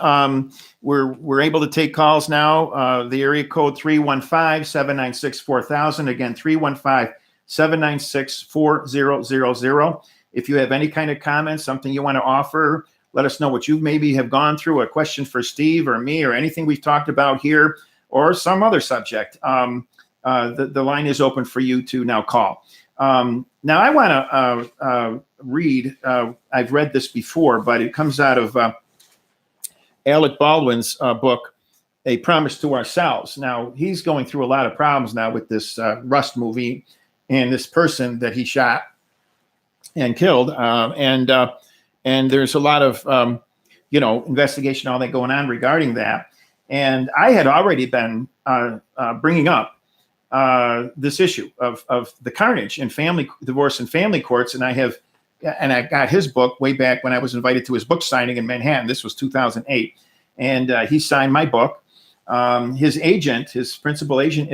we're able to take calls now. The area code 315-796-4000. Again, 315-796-4000. If you have any kind of comments, something you want to offer, let us know what you maybe have gone through, a question for Steve or me or anything we've talked about here or some other subject. The line is open for you to now call. Now, I want to read, I've read this before, but it comes out of Alec Baldwin's book, A Promise to Ourselves. Now, he's going through a lot of problems now with this Rust movie and this person that he shot and killed. And there's a lot of, investigation, all that going on regarding that. And I had already been bringing up this issue of the carnage in family divorce and family courts, and I have and I got his book way back when I was invited to his book signing in Manhattan. This was 2008. And he signed my book. His agent, his principal agent,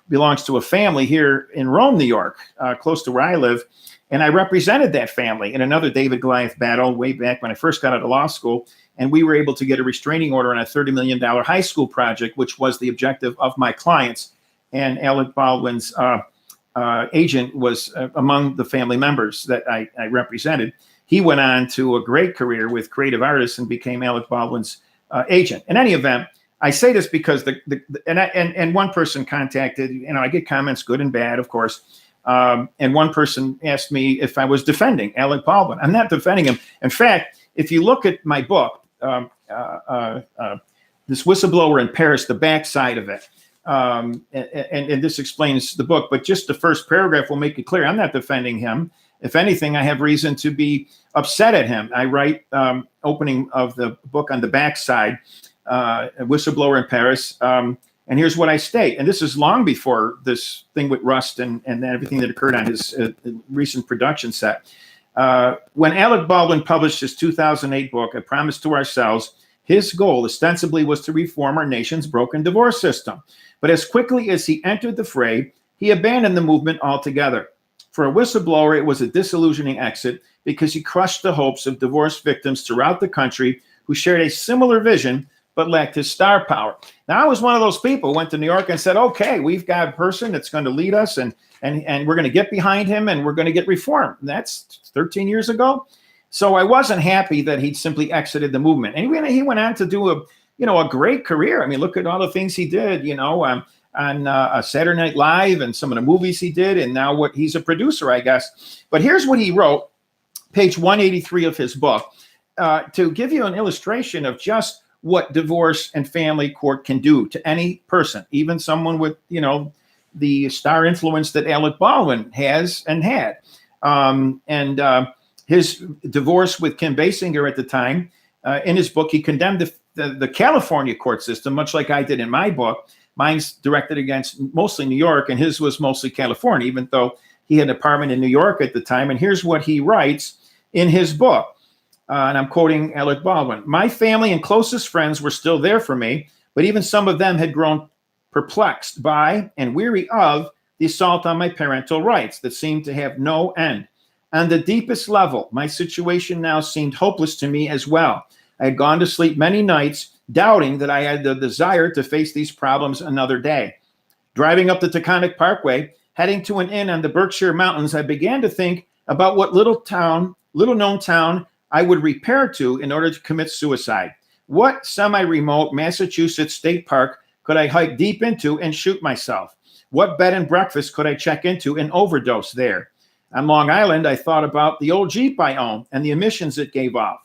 belongs to a family here in Rome, New York, close to where I live. And I represented that family in another David Goliath battle way back when I first got out of law school. And we were able to get a restraining order on a $30 million high school project, which was the objective of my clients. And Alec Baldwin's agent was among the family members that I represented. He went on to a great career with creative artists and became Alec Baldwin's agent. In any event, I say this because and one person contacted, I get comments, good and bad, of course. And one person asked me if I was defending Alec Baldwin. I'm not defending him. In fact, if you look at my book, this whistleblower in Paris, the backside of it, and this explains the book, but just the first paragraph will make it clear. I'm not defending him. If anything, I have reason to be upset at him. I write opening of the book on the backside, a whistleblower in Paris. And here's what I state. And this is long before this thing with Rust and everything that occurred on his recent production set. When Alec Baldwin published his 2008 book, A Promise to Ourselves, his goal ostensibly was to reform our nation's broken divorce system. But as quickly as he entered the fray, he abandoned the movement altogether. For a whistleblower, it was a disillusioning exit because he crushed the hopes of divorce victims throughout the country who shared a similar vision but lacked his star power. Now, I was one of those people who went to New York and said, okay, we've got a person that's going to lead us and we're going to get behind him and we're going to get reform. That's 13 years ago. So I wasn't happy that he'd simply exited the movement. And he went on to do a great career. I mean, look at all the things he did, on Saturday Night Live and some of the movies he did. And now he's a producer, I guess. But here's what he wrote, page 183 of his book, to give you an illustration of just what divorce and family court can do to any person, even someone with, the star influence that Alec Baldwin has and had. His divorce with Kim Basinger at the time, in his book, he condemned the California court system, much like I did in my book. Mine's directed against mostly New York, and his was mostly California, even though he had an apartment in New York at the time. And here's what he writes in his book. And I'm quoting Alec Baldwin. My family and closest friends were still there for me, but even some of them had grown perplexed by and weary of the assault on my parental rights that seemed to have no end. On the deepest level, my situation now seemed hopeless to me as well. I had gone to sleep many nights, doubting that I had the desire to face these problems another day. Driving up the Taconic Parkway, heading to an inn on the Berkshire Mountains, I began to think about what little known town I would repair to in order to commit suicide. What semi-remote Massachusetts state park could I hike deep into and shoot myself? What bed and breakfast could I check into and overdose there? On Long Island, I thought about the old Jeep I owned and the emissions it gave off.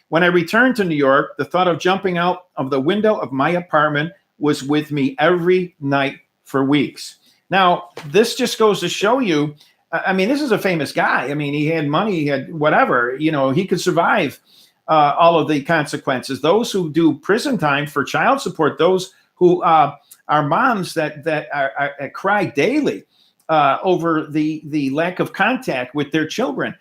When I returned to New York, the thought of jumping out of the window of my apartment was with me every night for weeks. Now, this just goes to show you, I mean, this is a famous guy. I mean, he had money, he had whatever, he could survive all of the consequences. Those who do prison time for child support, those who are moms that cry daily over the lack of contact with their children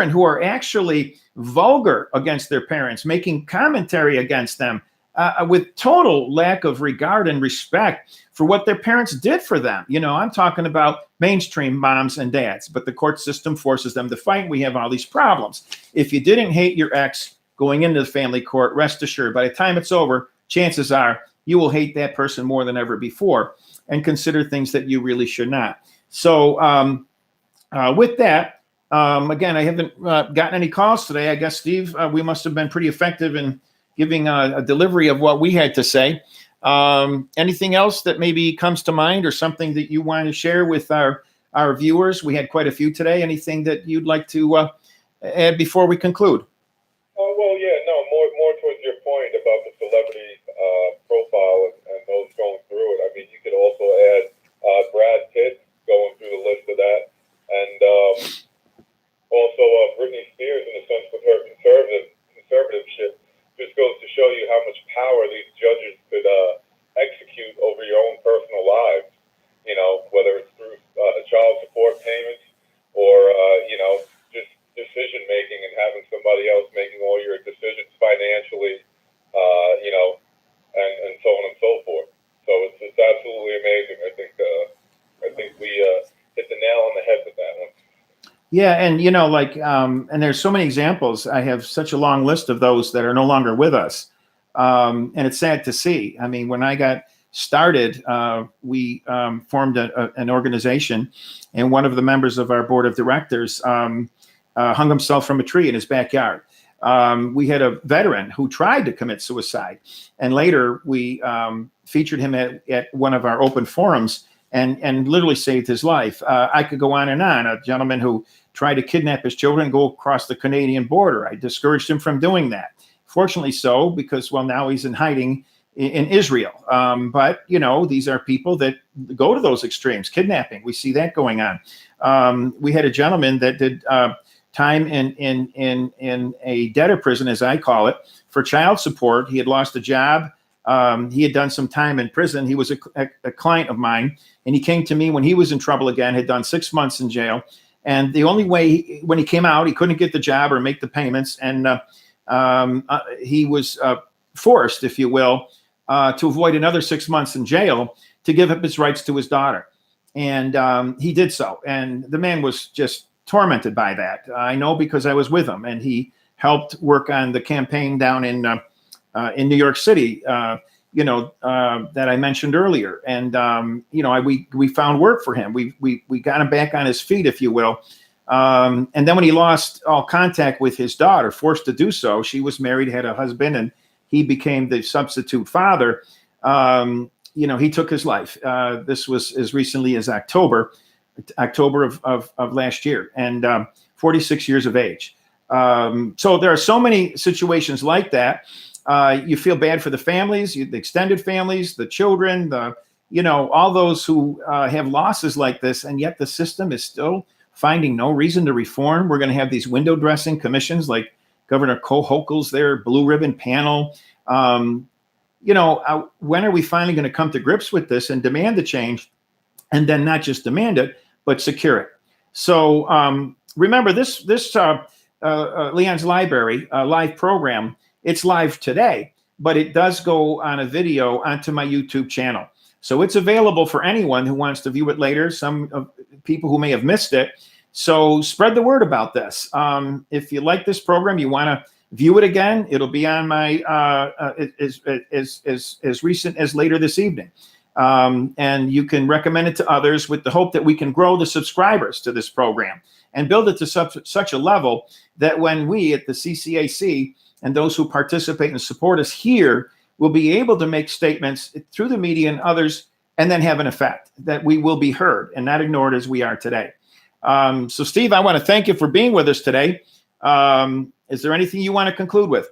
who are actually vulgar against their parents, making commentary against them with total lack of regard and respect for what their parents did for them. I'm talking about mainstream moms and dads, but the court system forces them to fight. We have all these problems. If you didn't hate your ex going into the family court, rest assured, by the time it's over, chances are you will hate that person more than ever before and consider things that you really should not. So with that, again, I haven't gotten any calls today. I guess, Steve, we must have been pretty effective in giving a delivery of what we had to say. Anything else that maybe comes to mind or something that you want to share with our viewers? We had quite a few today. Anything that you'd like to add before we conclude? Oh, well, yeah, no, more towards your point about the celebrity profile and those going through it. I mean, you could also add Brad Pitt going through the list of that. And also Britney Spears, in a sense, with her conservativeship, just goes to show you how much power these judges could execute over your own personal lives, whether it's through child support payments or, just decision-making Yeah, and and there's so many examples. I have such a long list of those that are no longer with us, and it's sad to see. I mean, when I got started, we formed an organization, and one of the members of our board of directors hung himself from a tree in his backyard. We had a veteran who tried to commit suicide, and later we featured him at one of our open forums and literally saved his life. I could go on and on. A gentleman who tried to kidnap his children and go across the Canadian border. I discouraged him from doing that. Fortunately so, because, well, now he's in hiding in Israel. But, these are people that go to those extremes, kidnapping. We see that going on. We had a gentleman that did time in a debtor prison, as I call it, for child support. He had lost a job. He had done some time in prison. He was a client of mine, and he came to me when he was in trouble again, had done 6 months in jail. And the only way, when he came out, he couldn't get the job or make the payments. And he was forced, if you will, to avoid another 6 months in jail to give up his rights to his daughter. And he did so. And the man was just tormented by that. I know because I was with him, and he helped work on the campaign down in New York City, that I mentioned earlier. And, we found work for him. We got him back on his feet, if you will. And then when he lost all contact with his daughter, forced to do so, she was married, had a husband, and he became the substitute father. He took his life. This was as recently as October of last year, and 46 years of age. So there are so many situations like that. You feel bad for the families, the extended families, the children, all those who have losses like this, and yet the system is still finding no reason to reform. We're going to have these window dressing commissions like Governor Hochul's there, blue ribbon panel. When are we finally going to come to grips with this and demand the change, and then not just demand it, but secure it? So remember this Leon's Library live program. It's live today, but it does go on a video onto my YouTube channel. So it's available for anyone who wants to view it later, some people who may have missed it. So spread the word about this. If you like this program, you want to view it again, it'll be on my as recent as later this evening. And you can recommend it to others with the hope that we can grow the subscribers to this program and build it to such a level that when we at the CCAC and those who participate and support us here will be able to make statements through the media and others, and then have an effect, that we will be heard and not ignored as we are today. So Steve, I want to thank you for being with us today. Is there anything you want to conclude with?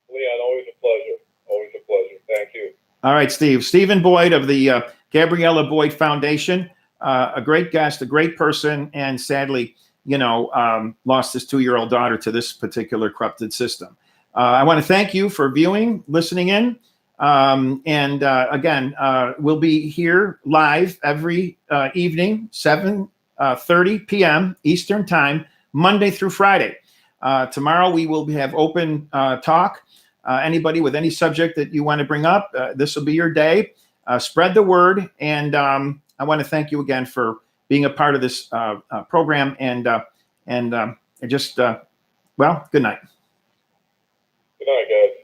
Leon, always a pleasure. Always a pleasure. Thank you. All right, Steve. Stephen Boyd of the Gabriella Boyd Foundation, a great guest, a great person, and sadly, lost his 2-year-old daughter to this particular corrupted system. I want to thank you for viewing, listening in. Again, we'll be here live every evening, 7:30 p.m. Eastern Time, Monday through Friday. Tomorrow we will have open talk. Anybody with any subject that you want to bring up, this will be your day. Spread the word. And I want to thank you again for being a part of this program. And good night. Good night, guys.